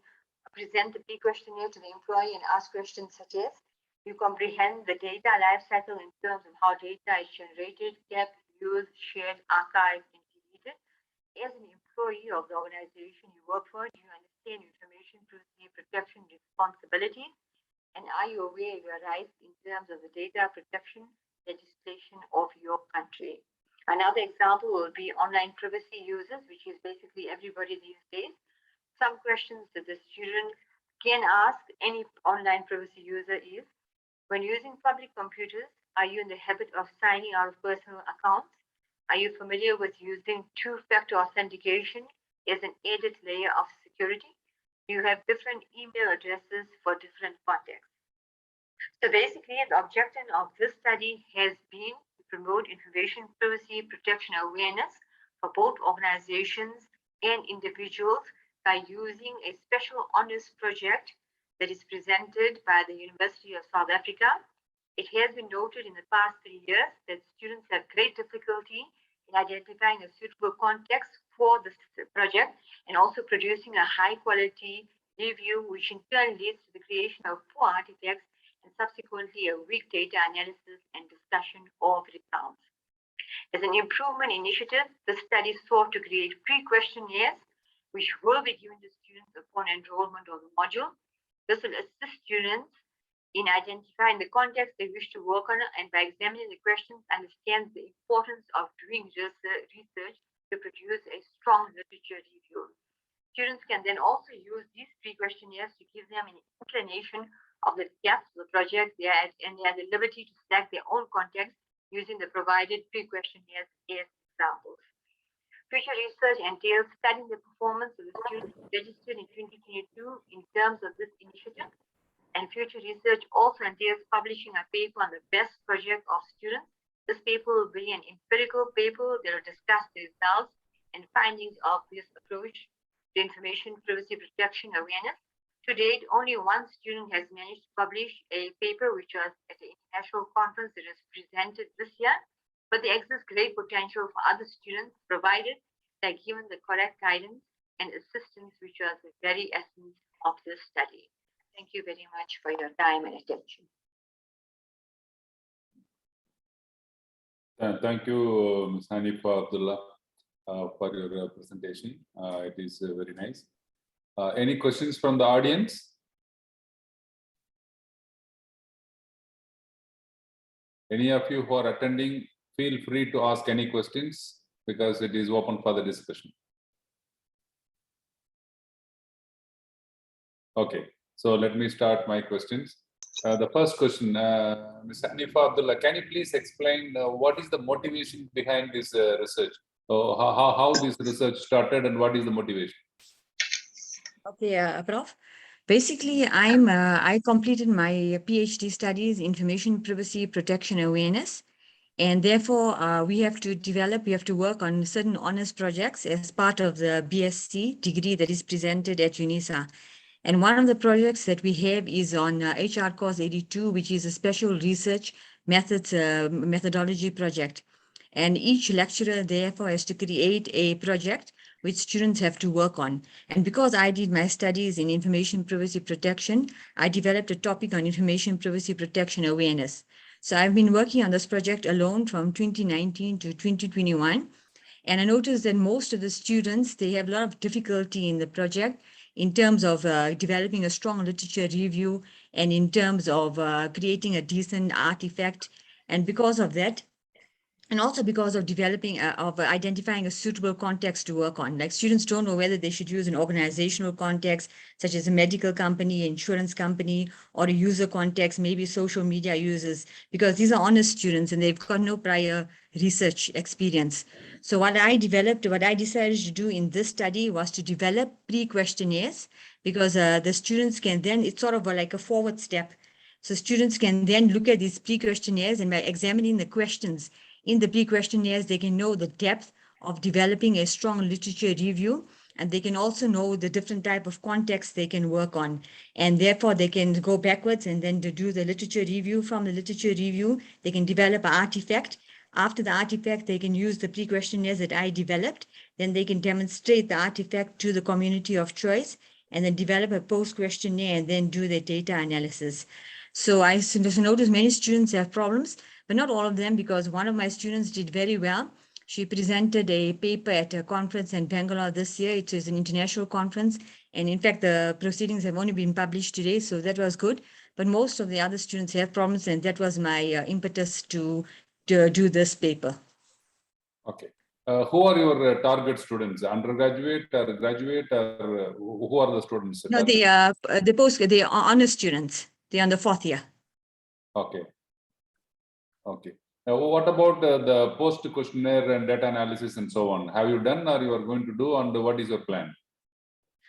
Speaker 8: present the pre-questionnaire to the employee and ask questions such as, you comprehend the data lifecycle in terms of how data is generated, kept, used, shared, archived, and deleted. As an employee of the organization you work for, do you understand information privacy protection responsibilities? And are you aware of your rights in terms of the data protection legislation of your country? Another example will be online privacy users, which is basically everybody these days. Some questions that the student can ask any online privacy user is, when using public computers, are you in the habit of signing out of personal accounts? Are you familiar with using two-factor authentication as an added layer of security? Do you have different email addresses for different contexts? So basically, the objective of this study has been to promote information privacy protection awareness for both organizations and individuals by using a special honors project that is presented by the University of South Africa. It has been noted in the past 3 years that students have great difficulty in identifying a suitable context for this project and also producing a high quality review, which in turn leads to the creation of poor artifacts and subsequently a weak data analysis and discussion of results. As an improvement initiative, the study sought to create pre-questionnaires which will be given to students upon enrollment of the module. This will assist students in identifying the context they wish to work on, and by examining the questions, understand the importance of doing research to produce a strong literature review. Students can then also use these pre-questionnaires to give them an inclination of the depth of the project, and they have the liberty to select their own context using the provided pre-questionnaires as examples. Future research entails studying the performance of the students registered in 2022 in terms of this initiative. And future research also entails publishing a paper on the best project of students. This paper will be an empirical paper that will discuss the results and findings of this approach to information privacy protection awareness. To date, only one student has managed to publish a paper which was at the international conference that is presented this year, but there exists great potential for other students provided they are given the correct guidance and assistance, which was the very essence of this study. Thank you very much for your time and attention.
Speaker 1: Thank you, Ms. Hanifa Abdullah, for your presentation. It is very nice. Any questions from the audience? Any of you who are attending, feel free to ask any questions because it is open for the discussion. Okay. So let me start my questions. The first question, Ms. Hanifa Abdullah, can you please explain what is the motivation behind this research? How this research started and what is the motivation?
Speaker 7: Okay, Prof. Basically, I completed my PhD studies in information privacy protection awareness. And therefore, we have to work on certain honors projects as part of the BSc degree that is presented at UNISA. And one of the projects that we have is on HR Course 82, which is a special research methodology project. And each lecturer therefore has to create a project which students have to work on. And because I did my studies in information privacy protection, I developed a topic on information privacy protection awareness. So I've been working on this project alone from 2019 to 2021. And I noticed that most of the students, they have a lot of difficulty in the project in terms of developing a strong literature review and in terms of creating a decent artifact. And because of that, and also because of identifying a suitable context to work on. Like students don't know whether they should use an organizational context, such as a medical company, insurance company, or a user context, maybe social media users, because these are honest students and they've got no prior research experience. So what I decided to do in this study was to develop pre-questionnaires, because the students can then, it's sort of like a forward step. So students can then look at these pre-questionnaires, and by examining the questions in the pre-questionnaires, they can know the depth of developing a strong literature review, and they can also know the different type of context they can work on. And therefore, they can go backwards and then to do the literature review. From the literature review, they can develop an artifact. After the artifact, they can use the pre-questionnaires that I developed. Then they can demonstrate the artifact to the community of choice, and then develop a post-questionnaire and then do the data analysis. So I noticed many students have problems, but not all of them, because one of my students did very well. She presented a paper at a conference in Bangalore this year. It is an international conference. And in fact, the proceedings have only been published today, so that was good. But most of the other students have problems, and that was my impetus to do this paper.
Speaker 1: Okay. Who are your target students? Undergraduate or graduate, or who are the students?
Speaker 7: No, the honor students. They're on the 4th year.
Speaker 1: Okay. Okay. What about the post questionnaire and data analysis and so on? Have you done, or you are going to do, and what is your plan?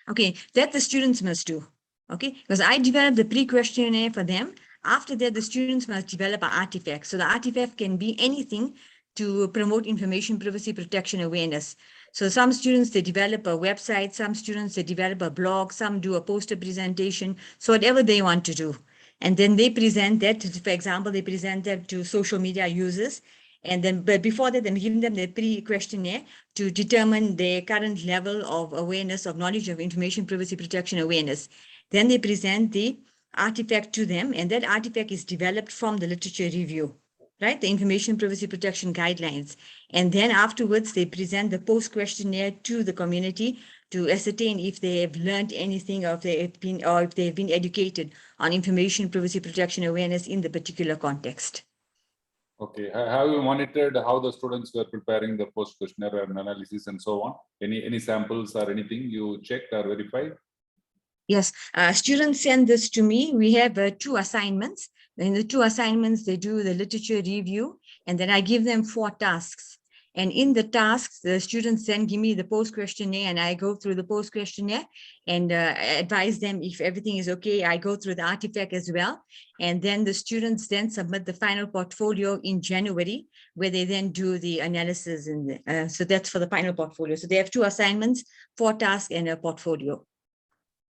Speaker 7: Okay, that the students must do. Okay, because I developed the pre-questionnaire for them. After that, the students must develop an artifact. So the artifact can be anything to promote information privacy protection awareness. So some students, they develop a website, some students, they develop a blog, some do a poster presentation, so whatever they want to do. And then they present that, for example, they present that to social media users. And then, but before that, I'm giving them the pre-questionnaire to determine their current level of awareness of knowledge of information privacy protection awareness. Then they present the artifact to them, and that artifact is developed from the literature review, right? The information privacy protection guidelines. And then afterwards, they present the post questionnaire to the community to ascertain if they have learned anything, or if they've been educated on information privacy protection awareness in the particular context.
Speaker 1: Okay. Have you monitored how the students were preparing the post questionnaire and analysis and so on? Any samples or anything you checked or verified?
Speaker 7: Yes, students send this to me. We have 2 assignments. In the 2 assignments, they do the literature review, and then I give them 4 tasks. And in the tasks, the students then give me the post questionnaire, and I go through the post questionnaire and advise them if everything is okay. I go through the artifact as well. And then the students then submit the final portfolio in January, where they then do the analysis. So that's for the final portfolio. So they have 2 assignments, 4 tasks, and a portfolio.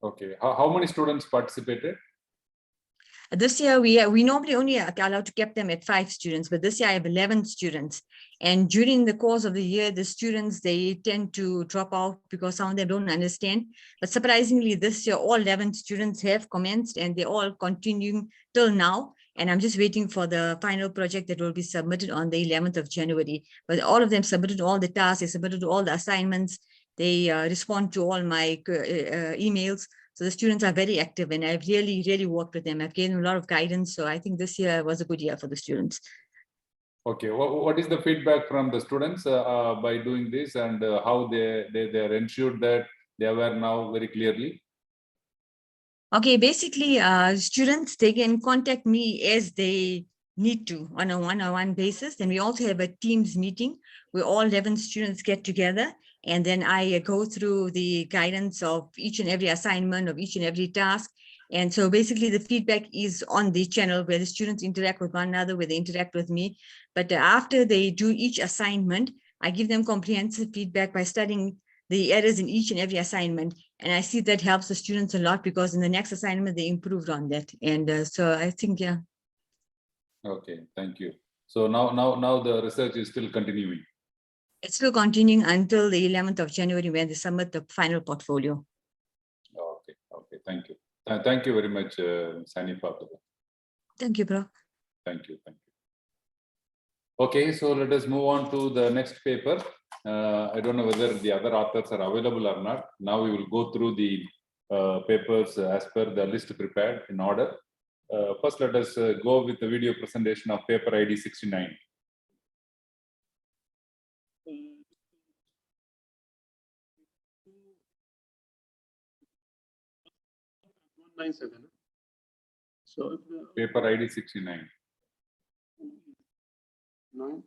Speaker 1: Okay. How many students participated?
Speaker 7: This year, we normally only are allowed to keep them at 5 students, but this year I have 11 students. And during the course of the year, the students, they tend to drop out because some of them don't understand. But surprisingly, this year, all 11 students have commenced, and they're all continuing till now. And I'm just waiting for the final project that will be submitted on the 11th of January. But all of them submitted all the tasks, they submitted all the assignments, they respond to all my emails. So the students are very active, and I've really worked with them. I've given them a lot of guidance. So I think this year was a good year for the students.
Speaker 1: Okay. What is the feedback from the students by doing this, and how they are ensured that they are aware now very clearly?
Speaker 7: Okay, basically, students, they can contact me as they need to on a one-on-one basis. Then we also have a Teams meeting where all 11 students get together, and then I go through the guidance of each and every assignment, of each and every task. And so basically the feedback is on the channel where the students interact with one another, where they interact with me. But after they do each assignment, I give them comprehensive feedback by studying the errors in each and every assignment. And I see that helps the students a lot, because in the next assignment, they improved on that. And so I think, yeah.
Speaker 1: Okay, thank you. So now the research is still continuing.
Speaker 7: It's still continuing until the 11th of January, when they submit the final portfolio.
Speaker 1: Okay, thank you. Thank you very much, Sanifa.
Speaker 7: Thank you, bro.
Speaker 1: Thank you. Okay, so let us move on to the next paper. I don't know whether the other authors are available or not. Now we will go through the papers as per the list prepared in order. First, let us go with the video presentation of paper ID 69.
Speaker 2: So
Speaker 1: Paper ID 69.
Speaker 2: 9.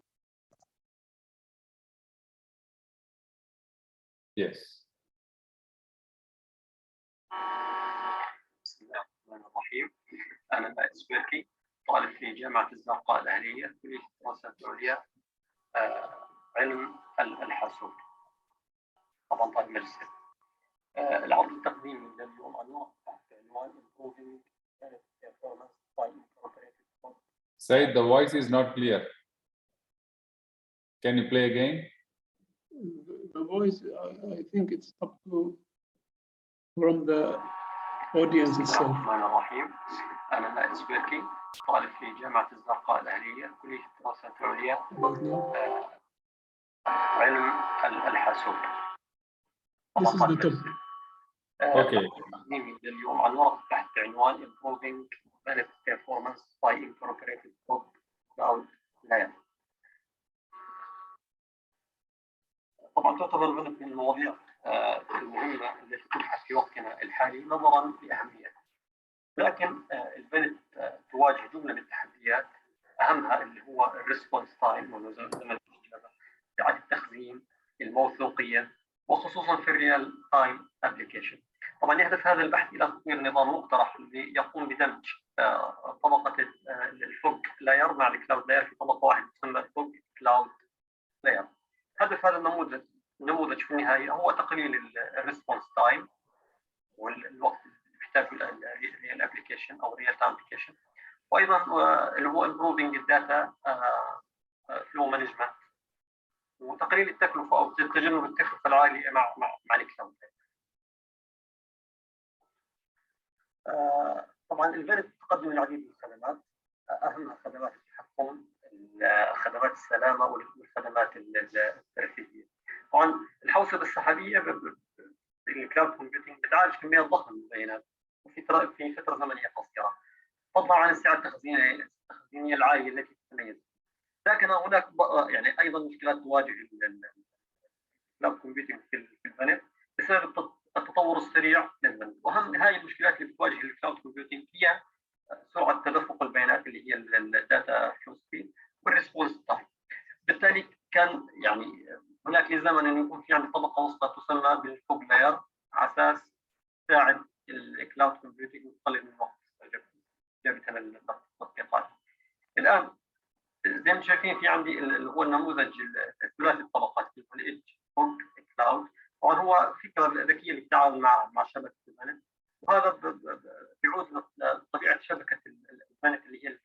Speaker 1: Yes.
Speaker 9: بسم الله الرحمن الرحيم. أنا فائز بيركي، طالب في جامعة الزرقاء الأهلية كلية الدراسات العليا علم الحاسوب. طبعا طالب ماجستير. العرض التقديمي لليوم عنوان تحت عنوان Improving Performance by Incorporated Code.
Speaker 1: Said the voice is not clear. Can you play again?
Speaker 2: The voice, I think it's up to from the audience itself.
Speaker 9: الرحمن الرحيم. أنا فائز بيركي، طالب في جامعة الزرقاء الأهلية كلية الدراسات العليا علم الحاسوب.
Speaker 2: This is the topic.
Speaker 1: Okay.
Speaker 9: تقديمي لليوم عنوان تحت عنوان Improving Performance by Incorporated Code Cloud Layer. يعتبر من المواضيع المهمة التي تبحث في وقتنا الحالي نظرا لأهميتها. لكن البنت تواجه جملة من التحديات، أهمها اللي هو الريسبونس تايم، زمن الإجابة، سعة التخزين، الموثوقية، وخصوصا في الريال تايم ابلكيشن. طبعا يهدف هذا البحث الى تطوير نظام مقترح يقوم بدمج طبقه الفوج لاير مع الكلاود لاير في طبقه واحده تسمى الفوج كلاود لاير. هدف هذا النموذج في النهايه هو تقليل الريسبونس تايم والوقت اللي يحتاجه الريال ابلكيشن او ريال تايم ابلكيشن، وايضا اللي هو improving الداتا فلو مانجمنت وتقليل التكلفه او تجنب التكلفه العاليه مع الكلاود. طبعا البنت تقدم العديد من الخدمات، اهمها خدمات التحكم، خدمات السلامه والخدمات الترفيهيه. طبعا الحوسبه السحابيه الكلاود كومبيوتنج بتعالج كميات ضخمه من البيانات في فتره زمنيه قصيره، فضلا عن السعه التخزينيه العاليه التي تتميز. لكن هناك يعني ايضا مشكلات تواجه الكلاود كومبيوتنج في البنت بسبب التطور السريع للبنك. واهم هاي المشكلات اللي بتواجه الكلاود كومبيوتنج هي سرعه تدفق البيانات اللي هي الداتا فلو سبيد والريسبونس تايم. بالتالي كان يعني هناك لزاما انه يكون في عندي طبقه وسطى تسمى بالفوج لاير على اساس تساعد الكلاود كومبيوتنج وتقلل من وقت استجابتها للتطبيقات. الان زي ما شايفين في عندي اللي هو النموذج الثلاثي الطبقات الاتش فوج كلاود. طبعا هو فكره ذكيه للتعامل مع شبكه البنت، وهذا بيعود لطبيعه شبكه البنت اللي هي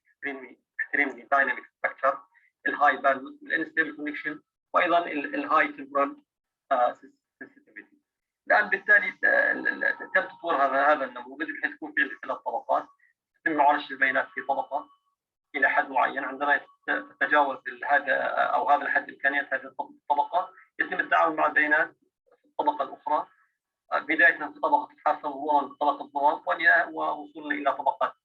Speaker 9: اكستريملي دايناميك ستراكشر، الهاي باندويث، الانستابل كونكشن، وايضا الهاي تمبرال سنسيتيفيتي. الان بالتالي تم تطوير هذا النموذج بحيث يكون في عندي 3 طبقات، يتم معالجه البيانات في طبقه الى حد معين. عندما تتجاوز هذا الحد امكانيات هذه الطبقه يتم التعامل مع البيانات في الطبقه الاخرى، بدايه من طبقه الحافه مرورا بطبقه الضباب ووصولا الى طبقات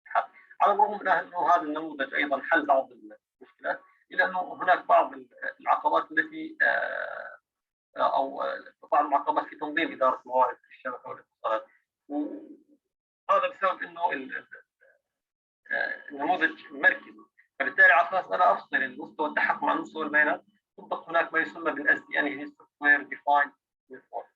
Speaker 9: الحافه. على الرغم من انه هذا النموذج ايضا حل بعض المشكلات، الا انه هناك بعض العقبات التي او بعض العقبات في تنظيم اداره موارد الشبكه والاتصالات، وهذا بسبب انه النموذج مركزي. فبالتالي على اساس انا افصل المستوى التحكم عن مستوى البيانات يطبق هناك ما يسمى بالاس دي ان، هي سوفتوير ديفايند نتورك.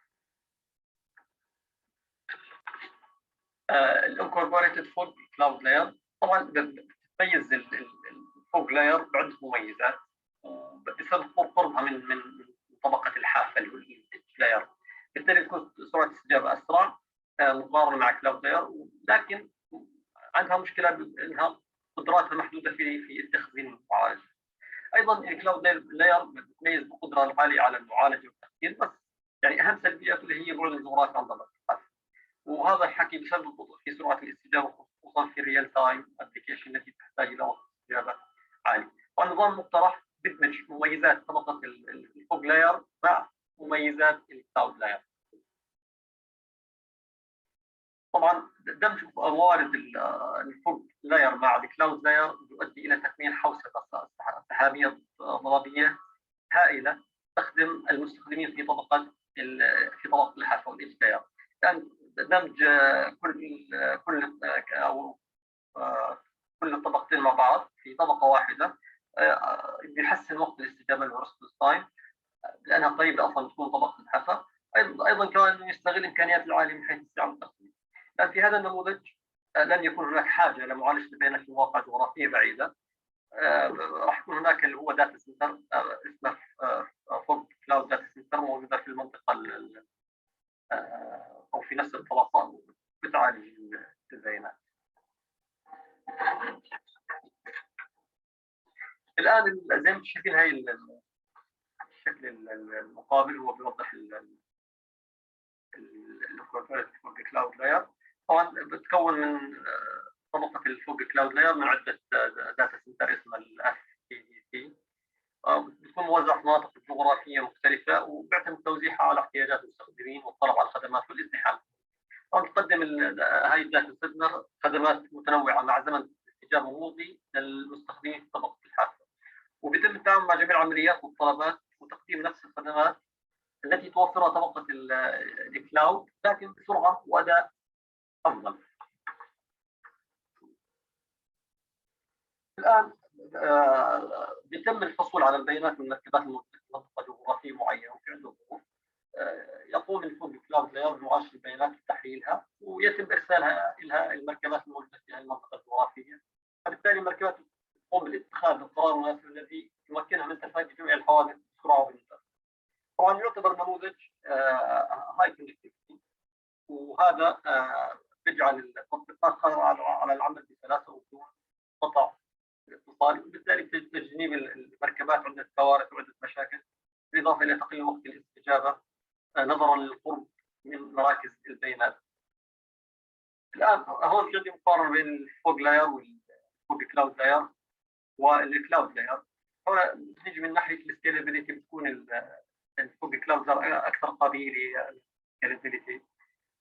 Speaker 9: الانكوربوريتد فوج كلاود لاير طبعا بتميز الفوج لاير بعده مميزات بسبب قربها من طبقه الحافه اللي هو الاتش لاير. بالتالي تكون سرعه الاستجابه اسرع مقارنه مع كلاود لاير، لكن عندها مشكله بانها قدراتها محدوده في التخزين والمعالجه. ايضا الكلاود لاير بتميز بقدره العاليه على المعالجه والتخزين، بس يعني اهم سلبياته اللي هي بعد الجغرافي عن طبقه الحافه، وهذا الحكي بسبب بطء في سرعه الاستجابه خصوصا في الريال تايم ابلكيشن التي تحتاج الى وقت استجابه عالي. والنظام المقترح بدمج مميزات طبقه الفوج لاير مع مميزات الكلاود لاير. طبعا دمج موارد الفوج لاير مع الكلاود لاير يؤدي الى تكوين حوسبه سحابيه ضبابيه هائله تخدم المستخدمين في طبقه الحافه والاتش لاير. كان دمج كل الطبقتين مع بعض في طبقه واحده بيحسن وقت الاستجابه للريسبونس تايم لانها قريبه اصلا تكون طبقه الحافه. ايضا كمان يستغل الامكانيات العاليه من حيث السعه والتخزين. لأن في هذا النموذج لن يكون هناك حاجه لمعالجه البيانات في مواقع جغرافيه بعيده. راح يكون هناك اللي هو داتا سنتر اسمه فوج كلاود داتا سنتر موجوده في المنطقه او في نفس الطبقه بتعالج البيانات. الان زي ما شايفين هاي الشكل المقابل هو بيوضح الفوج كلاود لاير. طبعا بتكون من طبقه الفوج كلاود لاير من عده داتا سنتر اسمها الاف تي دي سي، بتكون موزعه في مناطق جغرافيه مختلفه وبيعتمد توزيعها على احتياجات المستخدمين والطلب على الخدمات والازدحام. طبعا تقدم هاي الداتا سنتر خدمات متنوعه مع زمن استجابه مرضي للمستخدمين في طبقه الحافه، وبيتم التعامل مع جميع العمليات والطلبات وتقديم نفس الخدمات المستخدمات التي توفرها طبقة الكلاود، لكن بسرعة وأداء أفضل. الآن بيتم الحصول على البيانات من مركبات منطقة جغرافية معينة وفي عنده ظروف، يقوم الفوق كلاود لاير بمعالجة البيانات وتحليلها، ويتم إرسالها إلى المركبات الموجودة في هذه المنطقة الجغرافية. فبالتالي المركبات تقوم باتخاذ القرار المناسب الذي يمكنها من تفادي جميع الحوادث بسرعة وبنجاح. طبعا يعتبر نموذج هاي كونكتيفيتي، وهذا بيجعل التطبيقات قادرة على العمل بسلاسة وبدون قطع الاتصال، وبالتالي تجنيب المركبات عدة كوارث وعدة مشاكل، بالإضافة إلى تقليل وقت الاستجابة نظرا للقرب من مراكز البيانات. الآن هون في عندي مقارنة بين الفوق لاير والفوق كلاود لاير والكلاود لاير. هنا نيجي من ناحية السكيلابيليتي، بتكون الفوق كلاود لاير أكثر قابلية للسكيلابيليتي.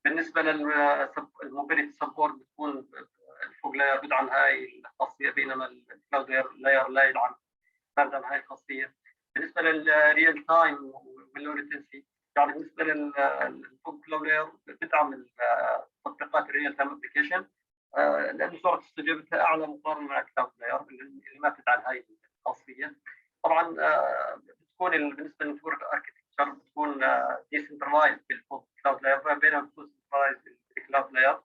Speaker 9: بالنسبة للموبيليتي سبورت بتكون الفوق لاير بيدعم هاي الخاصية، بينما الكلاود لاير لا يدعم هاي الخاصية. بالنسبة للريال تايم واللو ليتنسي، يعني بالنسبة للفوق كلاود لاير بتدعم تطبيقات الريال تايم ابلكيشن، لأن سرعة استجابتها أعلى مقارنة مع الكلاود لاير اللي ما بتدعم هاي الخاصية. طبعا بتكون بالنسبة للنتورك اركتكتشر بتكون ديسنترلايز بالفوق كلاود لاير، بينما بتكون سنترلايز بالكلاود لاير.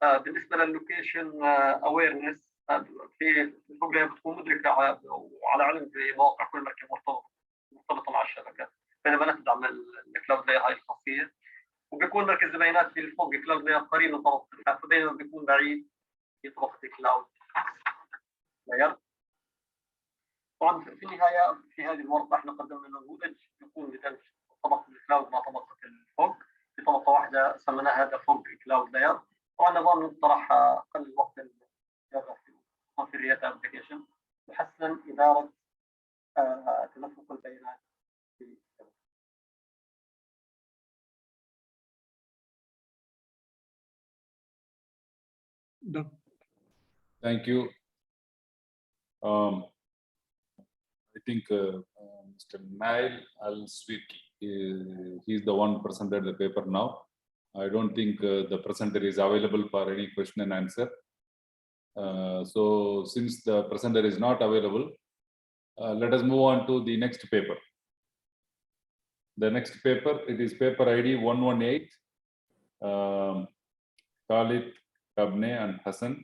Speaker 9: بالنسبة لللوكيشن اويرنس، في الفوق لاير بتكون مدركة وعلى علم بمواقع كل مركب مرتبطة مع الشبكة، بينما لا تدعم الكلاود لاير هاي الخاصية. وبيكون مركز البيانات في الفوق كلاود لاير قريب من طبقة الكلاود، فبينما بيكون بعيد في طبقة الكلاود لاير. طبعا في النهاية في هذه الورقة احنا قدمنا نموذج يكون بدمج طبقة الكلاود مع طبقة الفوق في طبقة واحدة، سميناها هذا فوق كلاود لاير. طبعا نظام نقترح اقل وقت في الريال ابلكيشن، يحسن إدارة تدفق البيانات في الشبكة.
Speaker 1: Thank you. I think Mr. Nail Al-Swiki, he's the one presented the paper now. I don't think the presenter is available for any question and answer. So since the presenter is not available, let us move on to the next paper. The next paper, it is paper ID 118, Khalid, Kabne and Hassan.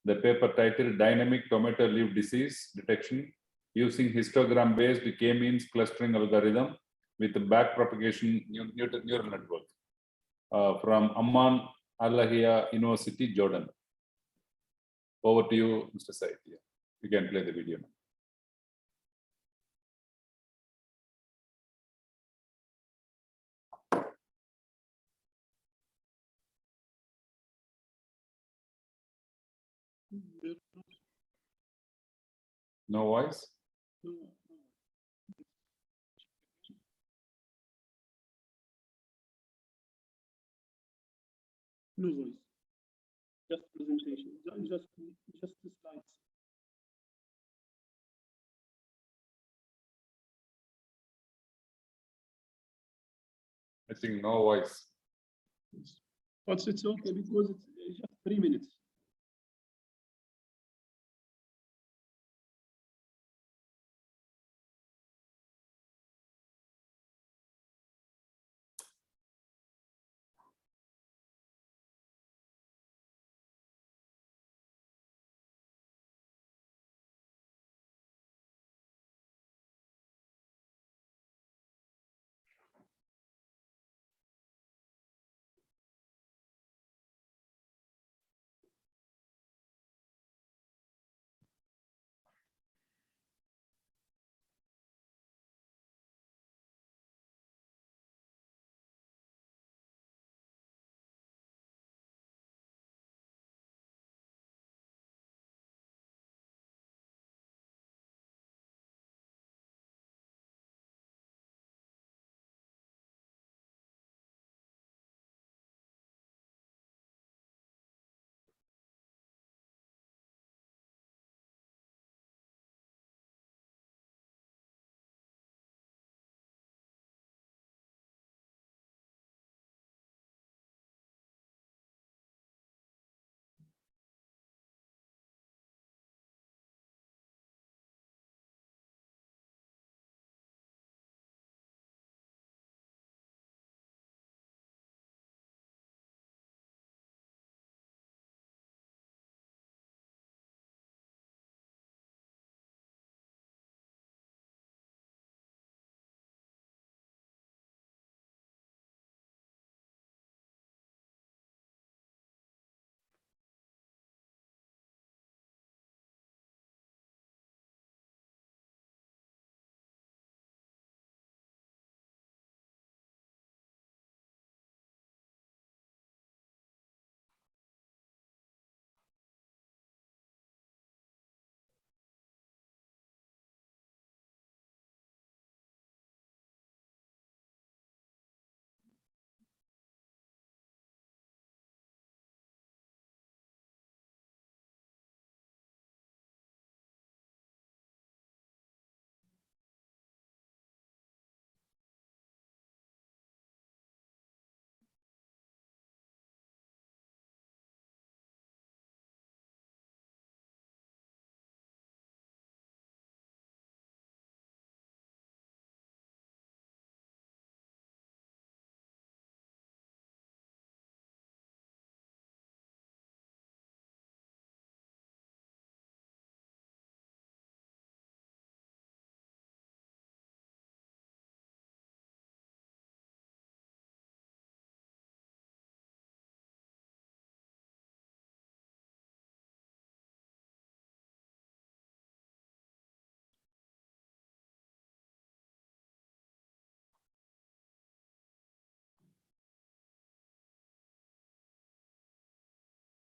Speaker 1: The paper titled Dynamic Tomato Leaf Disease Detection Using Histogram-Based K-means Clustering Algorithm with Backpropagation Neural Network from Amman Al-Ahia University, Jordan. Over to you, Mr. Said. You can play the video now. No voice?
Speaker 2: No voice. Just presentation. Just the slides.
Speaker 1: I think no voice.
Speaker 2: But it's okay because it's just 3 minutes.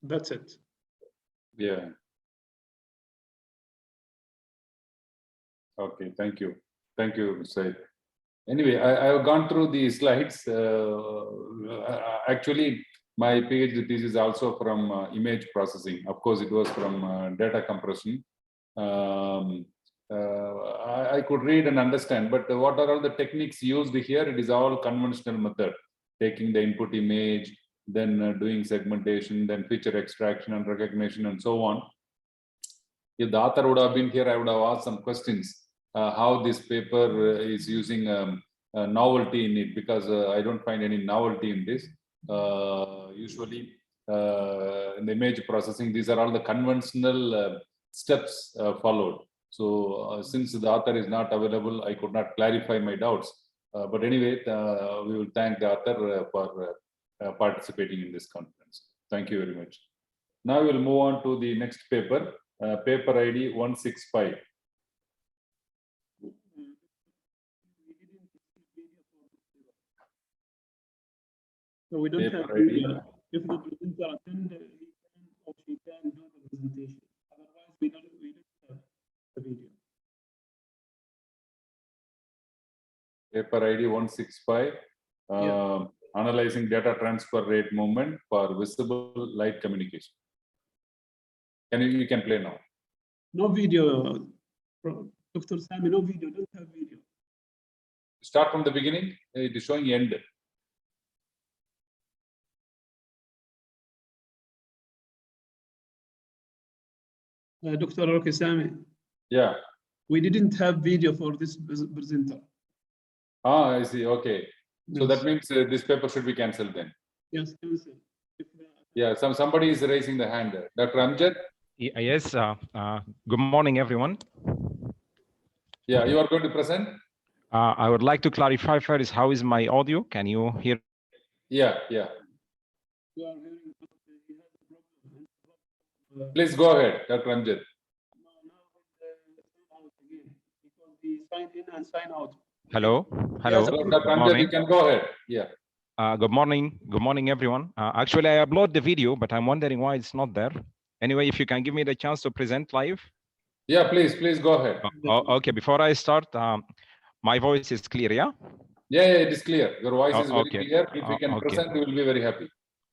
Speaker 2: That's it.
Speaker 1: Yeah. Okay, thank you. Thank you, Said. Anyway, I've gone through the slides. Actually, my PhD thesis is also from image processing. Of course, it was from data compression. I could read and understand, but what are all the techniques used here? It is all conventional method, taking the input image, then doing segmentation, then feature extraction and recognition, and so on. If the author would have been here, I would have asked some questions. How this paper is using novelty in it, because I don't find any novelty in this. Usually in the image processing, these are all the conventional steps followed. So since the author is not available, I could not clarify my doubts. But anyway, we will thank the author for participating in this conference. Thank you very much. Now we will move on to the next paper, paper ID 165.
Speaker 2: So we don't
Speaker 1: Paper
Speaker 2: have
Speaker 1: ID.
Speaker 2: video. If the presenter attend, he can or she can do the presentation. Otherwise, we don't have the video.
Speaker 1: Paper ID 165, analyzing data transfer rate movement for visible light communication. You can play now.
Speaker 2: No video, Dr. Sami, no video, don't have video.
Speaker 1: Start from the beginning, it is showing end.
Speaker 2: Dr. Roque Sami,
Speaker 1: Yeah.
Speaker 2: we didn't have video for this presenter.
Speaker 1: Ah, I see, okay. So
Speaker 2: Yes.
Speaker 1: that means this paper should be cancelled then.
Speaker 2: Yes, cancel.
Speaker 1: Yeah, somebody is raising the hand. Dr. Amjad?
Speaker 10: Yes, good morning, everyone.
Speaker 1: Yeah, you are going to present?
Speaker 10: I would like to clarify first, how is my audio? Can you hear?
Speaker 1: Yeah, yeah.
Speaker 2: You are hearing, he has a problem.
Speaker 1: Please go ahead, Dr. Amjad.
Speaker 2: No, now sign out again, because he signed in and sign out.
Speaker 10: Hello, hello.
Speaker 1: Yes,
Speaker 10: Good
Speaker 1: Dr. Amjad,
Speaker 10: morning.
Speaker 1: you can go ahead. Yeah.
Speaker 10: Good morning, everyone. Actually, I upload the video, but I'm wondering why it's not there. Anyway, if you can give me the chance to present live.
Speaker 1: Yeah, please go ahead.
Speaker 10: Okay, before I start, my voice is clear, yeah?
Speaker 1: Yeah, it is clear. Your voice is very
Speaker 10: okay.
Speaker 1: clear. If you can present, we will be very happy.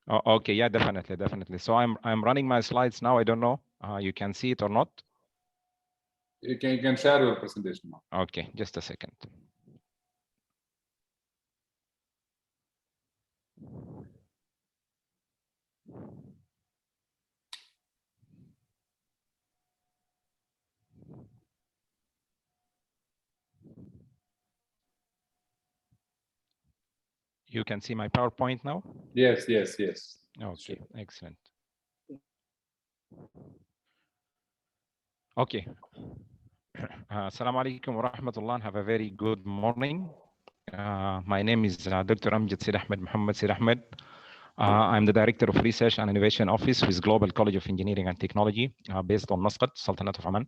Speaker 10: Okay, yeah, definitely. So I'm running my slides now. I don't know, you can see it or not.
Speaker 1: You can share your presentation now.
Speaker 10: Okay, just a second. You can see my PowerPoint now?
Speaker 1: Yes.
Speaker 10: Okay, sure. Excellent. Okay. Assalamu alaikum wa rahmatullah. Have a very good morning. My name is Dr. Amjad Sid Ahmed Muhammad Sid Ahmed. I'm the Director of Research and Innovation Office with Global College of Engineering and Technology based on Muscat, Sultanate of Oman.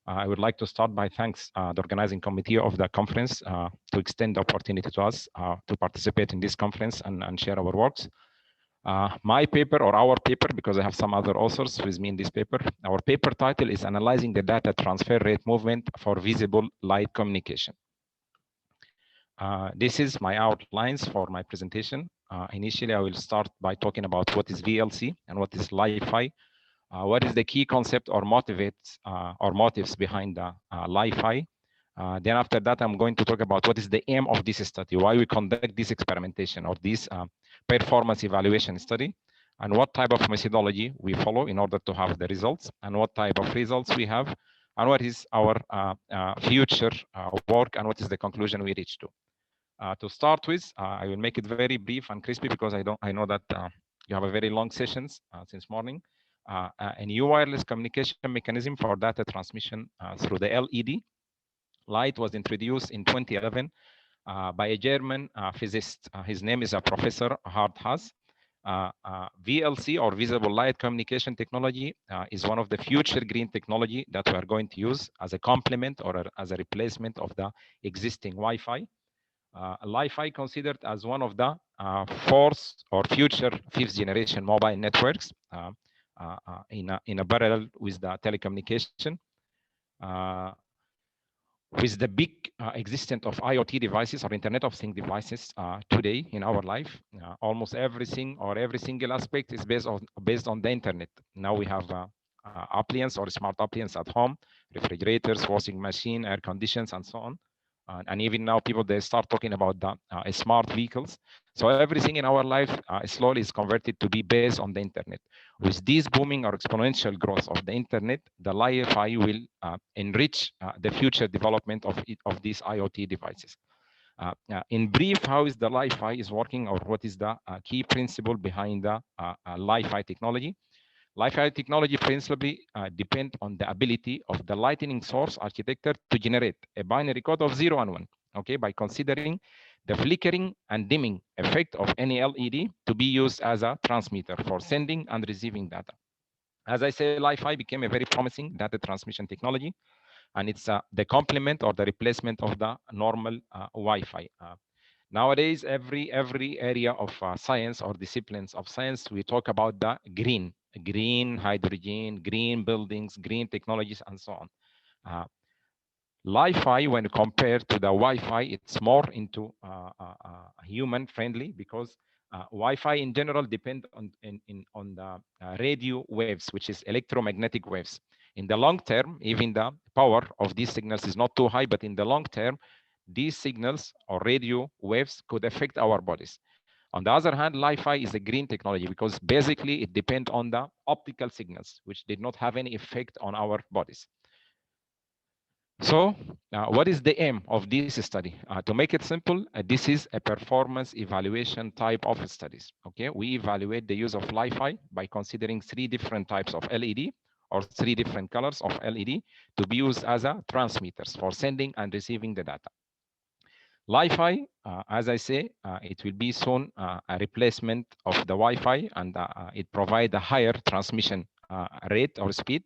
Speaker 10: I would like to start by thanks the organizing committee of the conference to extend the opportunity to us to participate in this conference and share our works. My paper, or our paper, because I have some other authors with me in this paper, our paper title is Analyzing the Data Transfer Rate Movement for Visible Light Communication. This is my outlines for my presentation. Initially, I will start by talking about what is VLC and what is Li-Fi. What is the key concept or motives behind the Li-Fi? Then after that, I'm going to talk about what is the aim of this study, why we conduct this experimentation or this performance evaluation study, and what type of methodology we follow in order to have the results, and what type of results we have, and what is our future work, and what is the conclusion we reach to. To start with, I will make it very brief and crispy because I know that you have a very long sessions since morning. A new wireless communication mechanism for data transmission through the LED light was introduced in 2011 by a German physicist. His name is Professor Harthaus. VLC, or visible light communication technology, is one of the future green technology that we are going to use as a complement or as a replacement of the existing Wi-Fi. Li-Fi considered as one of the fourth or future fifth generation mobile networks. in a parallel with the telecommunication. With the big existence of IoT devices or Internet of Things devices today in our life, almost everything or every single aspect is based on the internet. Now we have appliance or smart appliance at home, refrigerators, washing machine, air conditions, and so on. And even now people, they start talking about the smart vehicles. So everything in our life slowly is converted to be based on the internet. With this booming or exponential growth of the internet, the Wi-Fi will enrich the future development of these IoT devices. In brief, how is the Wi-Fi is working, or what is the key principle behind the Wi-Fi technology? Wi-Fi technology principally depend on the ability of the lightning source architecture to generate a binary code of 0 and 1, okay, by considering the flickering and dimming effect of any LED to be used as a transmitter for sending and receiving data. As I say, Wi-Fi became a very promising data transmission technology, and it's the complement or the replacement of the normal Wi-Fi. Nowadays, every area of science or disciplines of science, we talk about the green hydrogen, green buildings, green technologies, and so on. Wi-Fi, when compared to the Wi-Fi, it's more into human friendly, because Wi-Fi in general depend on the radio waves, which is electromagnetic waves. In the long term, even the power of these signals is not too high, but in the long term, these signals or radio waves could affect our bodies. On the other hand, Wi-Fi is a green technology because basically it depends on the optical signals, which did not have any effect on our bodies. So what is the aim of this study? To make it simple, this is a performance evaluation type of studies. Okay, we evaluate the use of Wi-Fi by considering 3 different types of LED or 3 different colors of LED to be used as a transmitters for sending and receiving the data. Wi-Fi, as I say, it will be soon a replacement of the Wi-Fi, and it provides a higher transmission rate or speed.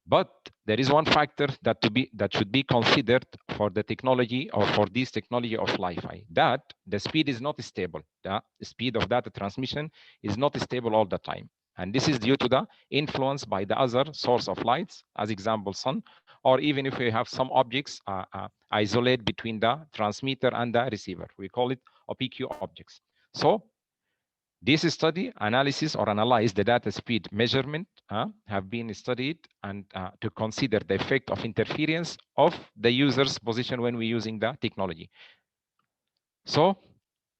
Speaker 10: But there is one factor that should be considered for the technology or for this technology of Wi-Fi, that the speed is not stable. The speed of data transmission is not stable all the time. And this is due to the influence by the other source of lights, as example, sun, or even if we have some objects isolate between the transmitter and the receiver. We call it OPQ objects. So this study analysis or analyze the data speed measurement have been studied and to consider the effect of interference of the user's position when we're using the technology. So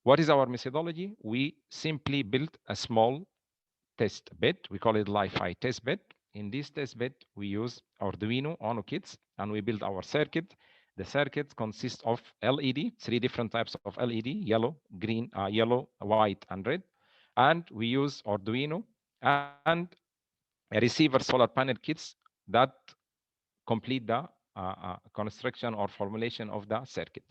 Speaker 10: what is our methodology? We simply built a small test bed. We call it Wi-Fi test bed. In this test bed, we use Arduino Uno kits, and we build our circuit. The circuit consists of LED, 3 different types of LED, yellow, green, yellow, white, and red. And we use Arduino and a receiver solar panel kits that complete the construction or formulation of the circuit.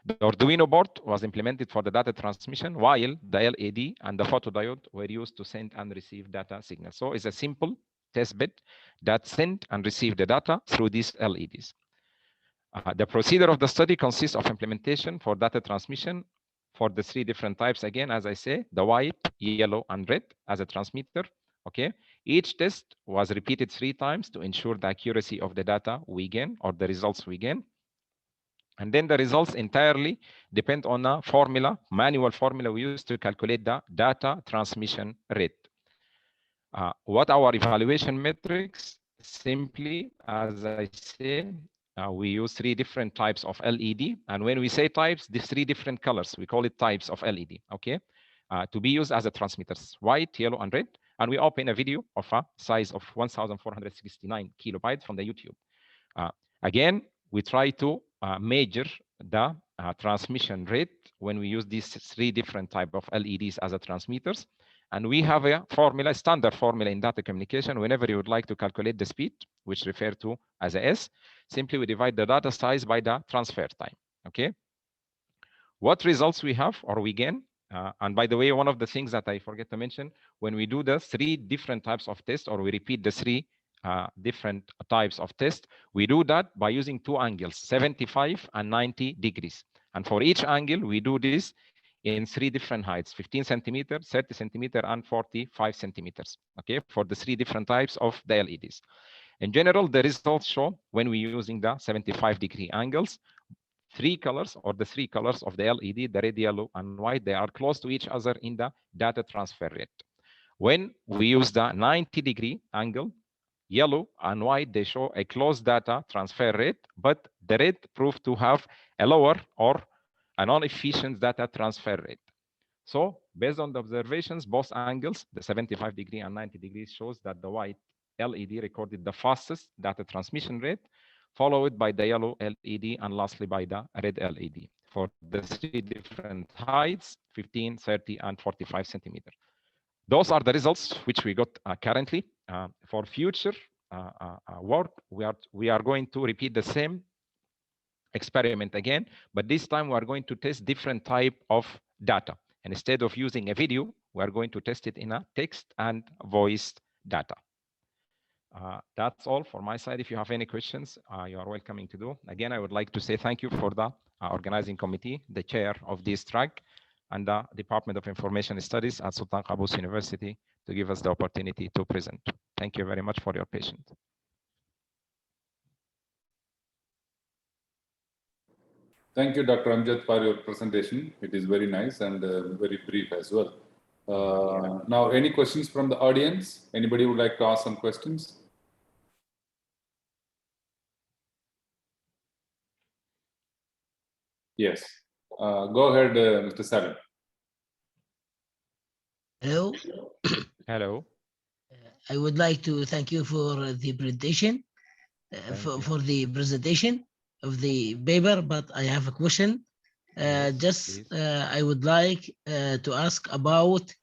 Speaker 10: The Arduino board was implemented for the data transmission, while the LED and the photodiode were used to send and receive data signals. So it's a simple test bed that send and receive the data through these LEDs. The procedure of the study consists of implementation for data transmission for the 3 different types. Again, as I say, the white, yellow, and red as a transmitter. Okay. Each test was repeated 3 times to ensure the accuracy of the data we gain or the results we gain. And then the results entirely depend on a formula, manual formula we use to calculate the data transmission rate. What our evaluation metrics? Simply, as I say, we use 3 different types of LED. And when we say types, these 3 different colors, we call it types of LED, okay? To be used as a transmitters, white, yellow, and red. And we open a video of a size of 1,469 kilobytes from the YouTube. Again, we try to measure the transmission rate when we use these 3 different type of LEDs as a transmitters. And we have a formula, standard formula in data communication. Whenever you would like to calculate the speed, which refer to as a S, simply we divide the data size by the transfer time, okay? What results we have or we gain? And by the way, one of the things that I forget to mention, when we do the 3 different types of tests, or we repeat the 3 different types of tests, we do that by using 2 angles, 75 and 90 degrees. And for each angle, we do this in 3 different heights, 15 centimeters, 30 centimeters, and 45 centimeters, okay, for the 3 different types of the LEDs. In general, the results show when we're using the 75-degree angles, 3 colors or the 3 colors of the LED, the red, yellow, and white, they are close to each other in the data transfer rate. When we use the 90-degree angle, yellow and white, they show a close data transfer rate, but the red proved to have a lower or a non-efficient data transfer rate. So based on the observations, both angles, the 75-degree and 90 degrees, shows that the white LED recorded the fastest data transmission rate, followed by the yellow LED, and lastly by the red LED for the 3 different heights, 15, 30, and 45 centimeters. Those are the results which we got currently. For future work, we are going to repeat the same experiment again, but this time we are going to test different type of data. And instead of using a video, we are going to test it in a text and voice data. That's all for my side. If you have any questions, you are welcome to do. Again, I would like to say thank you for the organizing committee, the chair of this track, and the Department of Information Studies at Sultan Qaboos University to give us the opportunity to present. Thank you very much for your patience.
Speaker 1: Thank you, Dr. Amjad, for your presentation. It is very nice and very brief as well. Now, any questions from the audience? Anybody would like to ask some questions? Yes. Go ahead, Mr. Salim.
Speaker 3: Hello.
Speaker 10: Hello.
Speaker 3: I would like to thank you for the presentation, for the presentation of the paper, but I have a question.
Speaker 10: Yes,
Speaker 3: I would like to ask about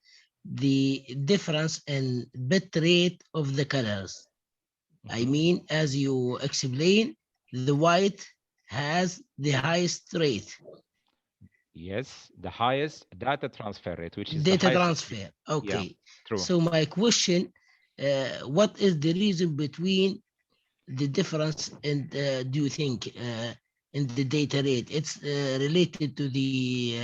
Speaker 3: the difference in bit rate of the colors. I mean, as you explain, the white has the highest rate.
Speaker 10: Yes, the highest data transfer rate, which is
Speaker 3: data
Speaker 10: the
Speaker 3: transfer. Okay.
Speaker 10: Yeah, true.
Speaker 3: So my question, what is the reason between the difference in do you think in the data rate? It's related to the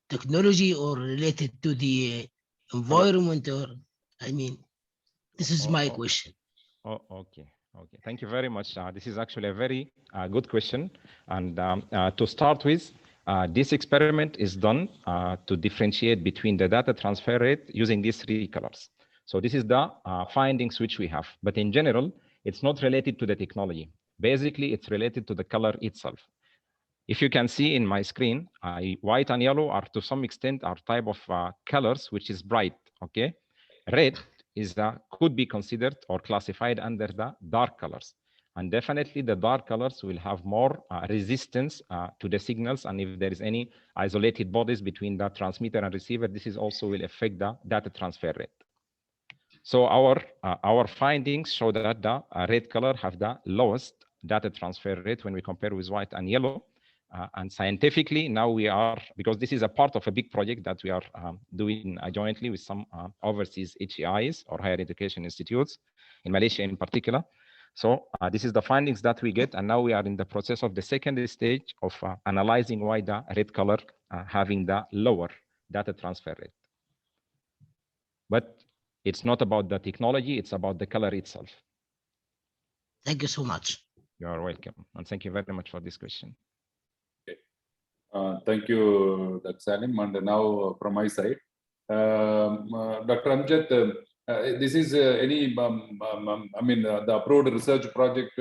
Speaker 3: technology or related to the environment, or I mean, this is my question.
Speaker 10: Oh, okay. Okay. Thank you very much. This is actually a very good question. And to start with, this experiment is done to differentiate between the data transfer rate using these 3 colors. So this is the findings which we have. But in general, it's not related to the technology. Basically, it's related to the color itself. If you can see in my screen, white and yellow are to some extent are type of colors which is bright. Okay, red is could be considered or classified under the dark colors, and definitely the dark colors will have more resistance to the signals, and if there is any isolated bodies between the transmitter and receiver, this is also will affect the data transfer rate. So our findings show that the red color have the lowest data transfer rate when we compare with white and yellow. And scientifically, now we are, because this is a part of a big project that we are doing jointly with some overseas HEIs or higher education institutes in Malaysia in particular. So this is the findings that we get, and now we are in the process of the second stage of analyzing why the red color having the lower data transfer rate. But it's not about the technology, it's about the color itself.
Speaker 3: Thank you so much.
Speaker 10: You are welcome, and thank you very much for this question.
Speaker 1: Thank you, Dr. Salim. And now from my side, Dr. Amjad, this is any, I mean, the approved research project,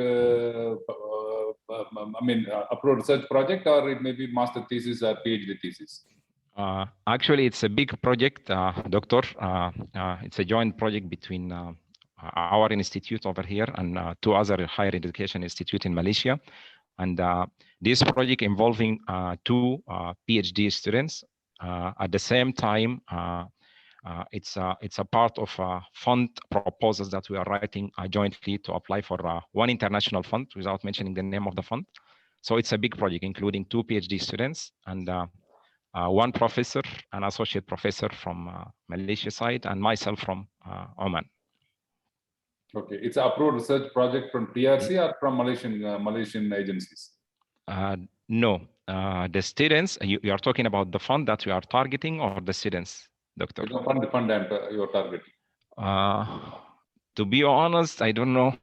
Speaker 1: approved research project, or it may be master thesis or PhD thesis?
Speaker 10: Actually, it's a big project, Doctor. It's a joint project between our institute over here and 2 other higher education institutes in Malaysia. And this project involving 2 PhD students. At the same time, it's a part of fund proposals that we are writing jointly to apply for 1 international fund without mentioning the name of the fund. So it's a big project, including 2 PhD students and 1 professor, an associate professor from Malaysia side, and myself from Oman.
Speaker 1: Okay, it's an approved research project from TRC or from Malaysian agencies?
Speaker 10: No, The students, you are talking about the fund that we are targeting or the students, Doctor?
Speaker 1: The fund you're targeting.
Speaker 10: To be honest, I don't know.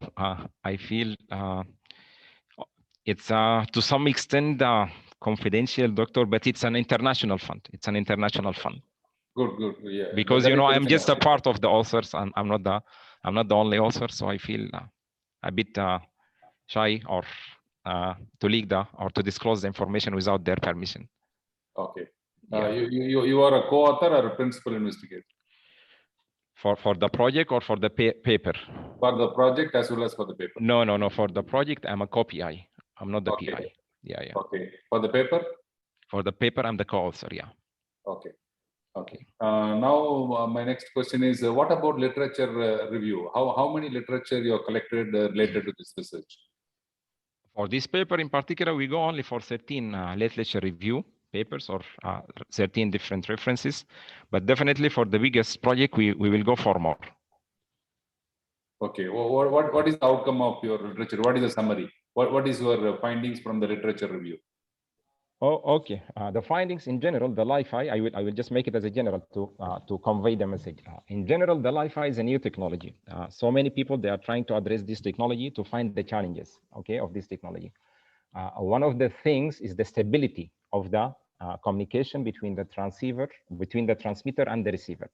Speaker 10: I feel it's to some extent confidential, Doctor, but it's an international fund. It's an international fund.
Speaker 1: Good. Yeah.
Speaker 10: Because you know, I'm just a part of the authors, and I'm not the only author, so I feel a bit shy or to leak or to disclose the information without their permission.
Speaker 1: Okay.
Speaker 10: Yeah.
Speaker 1: You are a co-author or a principal investigator?
Speaker 10: For the project or for the paper?
Speaker 1: For the project as well as for the paper?
Speaker 10: No. For the project, I'm a co-PI. I'm not the
Speaker 1: Okay.
Speaker 10: PI. Yeah.
Speaker 1: Okay. For the paper?
Speaker 10: For the paper, I'm the co-author. Yeah.
Speaker 1: Okay. Now my next question is, what about literature review? How many literature you have collected related to this research?
Speaker 10: For this paper in particular, we go only for 13 literature review papers or 13 different references, but definitely for the biggest project, we will go for more.
Speaker 1: Okay, what is the outcome of your literature? What is the summary? What is your findings from the literature review?
Speaker 10: Oh, okay. The findings in general, the Li-Fi, I will just make it as a general to convey the message. In general, the Li-Fi is a new technology. So many people, they are trying to address this technology to find the challenges, okay, of this technology. One of the things is the stability of the communication between the transceiver, between the transmitter and the receiver.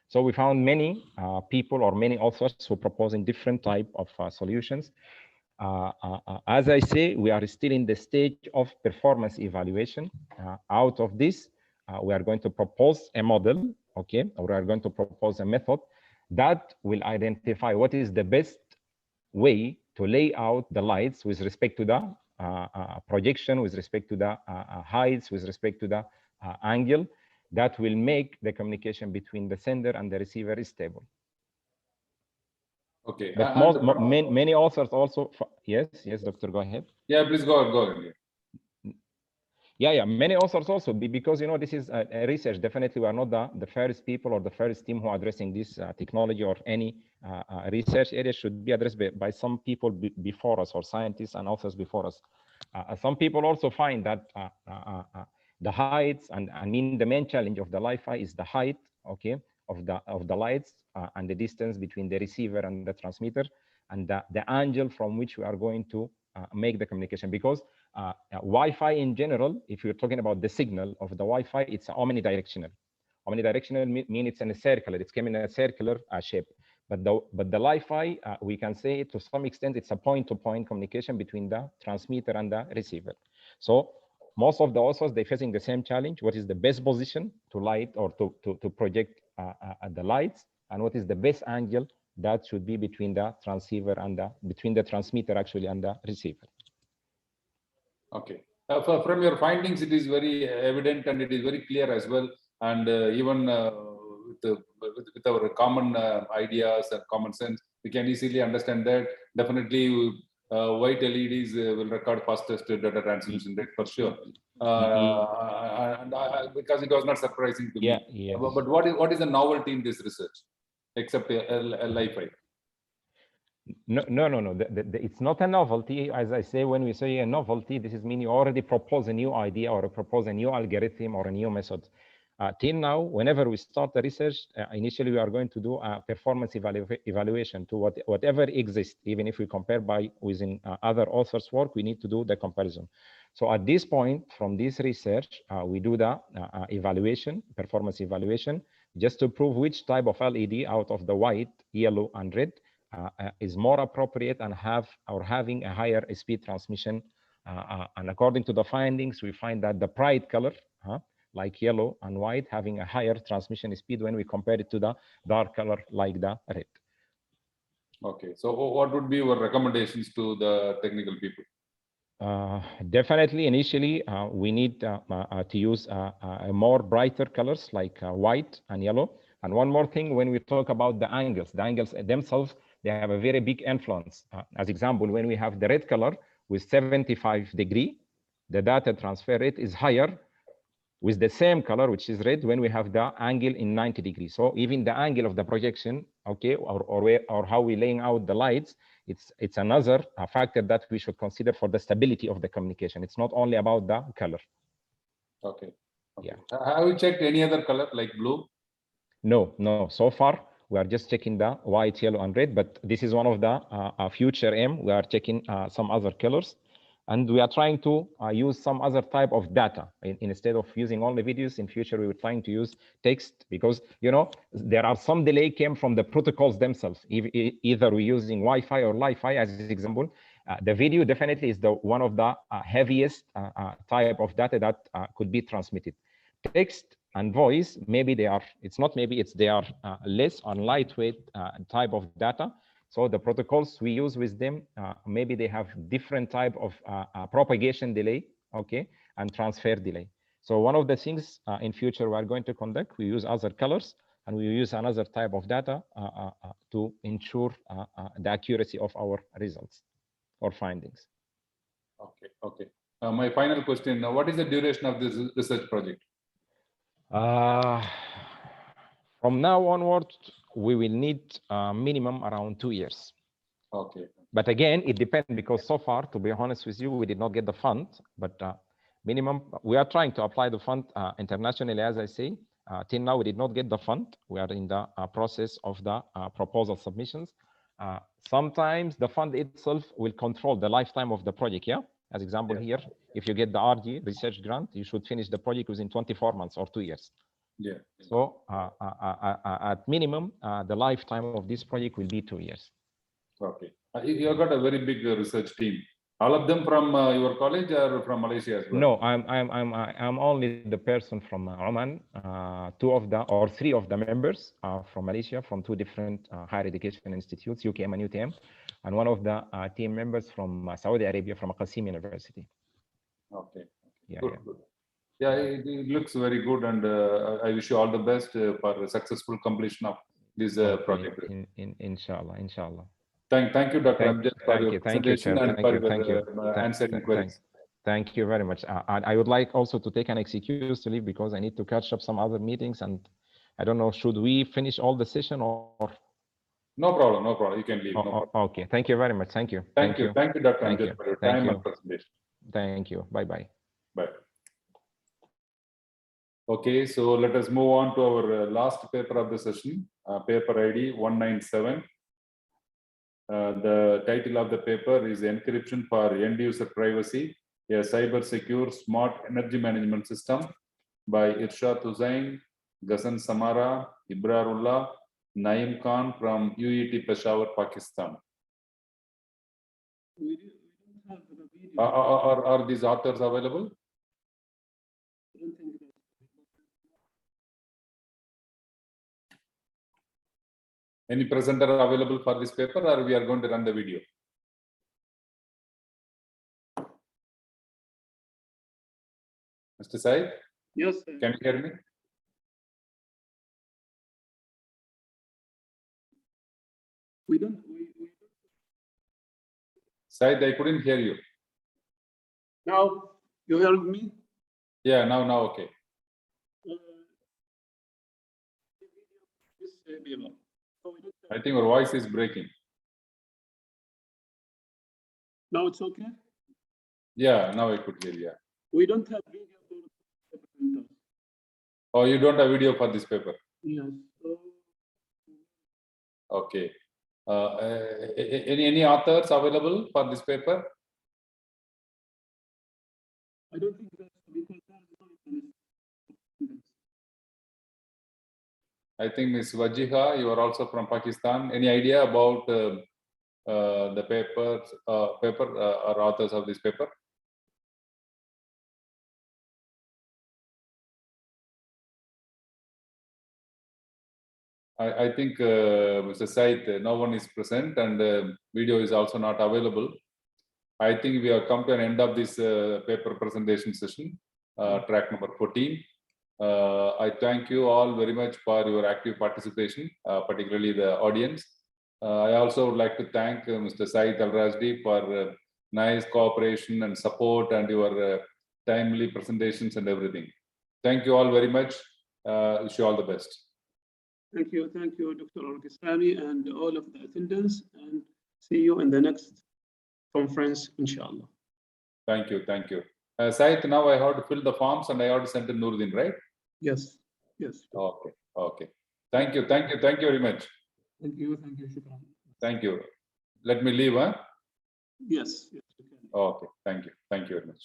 Speaker 10: So we found many people or many authors who proposing different type of solutions. As I say, we are still in the stage of performance evaluation. Out of this, we are going to propose a model, okay, or we are going to propose a method that will identify what is the best way to lay out the lights with respect to the projection, with respect to the heights, with respect to the angle, that will make the communication between the sender and the receiver stable.
Speaker 1: Okay.
Speaker 10: But many authors also, yes, Doctor, go ahead.
Speaker 1: Yeah, please go ahead.
Speaker 10: Yeah, many authors also, because, you know, this is a research. Definitely, we are not the first people or the first team who are addressing this technology, or any research area should be addressed by some people before us, or scientists and authors before us. Some people also find that the heights, and I mean the main challenge of the Li-Fi is the height, okay, of the lights and the distance between the receiver and the transmitter, and the angle from which we are going to make the communication. Because Wi-Fi in general, if you're talking about the signal of the Wi-Fi, it's omnidirectional. Omnidirectional mean it's in a circular. It's coming in a circular shape. But the Li-Fi, we can say to some extent, it's a point-to-point communication between the transmitter and the receiver. So most of the authors, they're facing the same challenge. What is the best position to light or to project the lights, and what is the best angle that should be between the transceiver and between the transmitter actually and the receiver.
Speaker 1: Okay. From your findings, it is very evident and it is very clear as well. And even with our common ideas and common sense, we can easily understand that. Definitely, white LEDs will record fastest data transmission rate for sure. And because it was not surprising to me.
Speaker 10: Yes.
Speaker 1: But what is the novelty in this research, except Li-Fi?
Speaker 10: No. It's not a novelty. As I say, when we say a novelty, this is mean you already propose a new idea or propose a new algorithm or a new method. Till now, whenever we start the research, initially we are going to do a performance evaluation to whatever exists. Even if we compare within other authors' work, we need to do the comparison. So at this point, from this research, we do the performance evaluation, just to prove which type of LED out of the white, yellow, and red is more appropriate and having a higher speed transmission. And according to the findings, we find that the bright color, like yellow and white, having a higher transmission speed when we compare it to the dark color like the red.
Speaker 1: Okay, so what would be your recommendations to the technical people?
Speaker 10: Definitely, initially, we need to use more brighter colors like white and yellow. And one more thing, when we talk about the angles themselves, they have a very big influence. As example, when we have the red color with 75 degree, the data transfer rate is higher with the same color, which is red, when we have the angle in 90 degrees. So even the angle of the projection, okay, or how we laying out the lights, it's another factor that we should consider for the stability of the communication. It's not only about the color.
Speaker 1: Okay.
Speaker 10: Yeah.
Speaker 1: Have you checked any other color like blue?
Speaker 10: No. So far, we are just checking the white, yellow, and red. But this is one of the future aim. We are checking some other colors, and we are trying to use some other type of data. Instead of using only videos, in future we were trying to use text, because there are some delay came from the protocols themselves. Either we're using Wi-Fi or Li-Fi as an example. The video definitely is the one of the heaviest type of data that could be transmitted. Text and voice, maybe they are, they are less on lightweight type of data. So the protocols we use with them, maybe they have different type of propagation delay, okay, and transfer delay. So one of the things in future we are going to conduct, we use other colors and we use another type of data to ensure the accuracy of our results or findings.
Speaker 1: Okay. My final question, what is the duration of this research project?
Speaker 10: From now onward, we will need minimum around 2 years.
Speaker 1: Okay.
Speaker 10: But again, it depends, because so far, to be honest with you, we did not get the fund, but minimum, we are trying to apply the fund internationally, as I say. Till now, we did not get the fund. We are in the process of the proposal submissions. Sometimes the fund itself will control the lifetime of the project, yeah? As example here, if you get the RG research grant, you should finish the project within 24 months or 2 years.
Speaker 1: Yeah.
Speaker 10: So at minimum, the lifetime of this project will be 2 years.
Speaker 1: Okay. You have got a very big research team. All of them from your college or from Malaysia as well?
Speaker 10: No, I'm only the person from Oman. 3 of the members are from Malaysia, from 2 different higher education institutes, UKM and UTM, and one of the team members from Saudi Arabia, from Qasim University.
Speaker 1: Okay.
Speaker 10: Yeah,
Speaker 1: Good. Yeah, it looks very good, and I wish you all the best for successful completion of this project.
Speaker 10: Inshallah.
Speaker 1: Thank you, Dr. Amjad, for your presentation and for your answering queries.
Speaker 10: Thank you very much. I would like also to take an excuse to leave, because I need to catch up some other meetings, and I don't know, should we finish all the session or?
Speaker 1: No problem. You can leave. No problem.
Speaker 10: Okay. Thank you very much. Thank you,
Speaker 1: Dr. Amjad, for your time and presentation.
Speaker 10: Thank you. Bye.
Speaker 1: Bye. Okay, so let us move on to our last paper of the session, paper ID 197. The title of the paper is Encryption for End User Privacy, a Cyber Secure Smart Energy Management System by Irshad Hussain, Ghassan Samara, Ibrarullah, Naeem Khan from UET Peshawar, Pakistan.
Speaker 2: We don't have the video.
Speaker 1: Are these authors available?
Speaker 2: I don't think that.
Speaker 1: Any presenter available for this paper, or we are going to run the video? Mr. Said?
Speaker 2: Yes, sir.
Speaker 1: Can you hear me?
Speaker 2: We don't.
Speaker 1: Said, I couldn't hear you.
Speaker 2: Now, you hear me?
Speaker 1: Yeah, now okay. I think your voice is breaking.
Speaker 2: Now it's okay?
Speaker 1: Yeah, now I could hear you.
Speaker 2: We don't have video for the paper.
Speaker 1: Oh, you don't have video for this paper?
Speaker 2: Yes.
Speaker 1: Okay. Any authors available for this paper?
Speaker 2: I don't think that's because
Speaker 1: I think Ms. Wajiha, you are also from Pakistan. Any idea about the paper or authors of this paper? I think Mr. Said, no one is present, and video is also not available. I think we have come to an end of this paper presentation session, track number 14. I thank you all very much for your active participation, particularly the audience. I also would like to thank Mr. Said Al-Rajdi for nice cooperation and support and your timely presentations and everything. Thank you all very much. Wish you all the best.
Speaker 2: Thank you, Dr. Al-Ghissani and all of the attendants, and see you in the next conference, inshallah.
Speaker 1: Thank you. Said, now I have to fill the forms and I have to send to Nuruddin, right?
Speaker 2: Yes.
Speaker 1: Okay. Thank you very much.
Speaker 2: Thank you, shukran.
Speaker 1: Thank you. Let me leave, huh?
Speaker 2: Yes.
Speaker 1: Okay, thank you very much.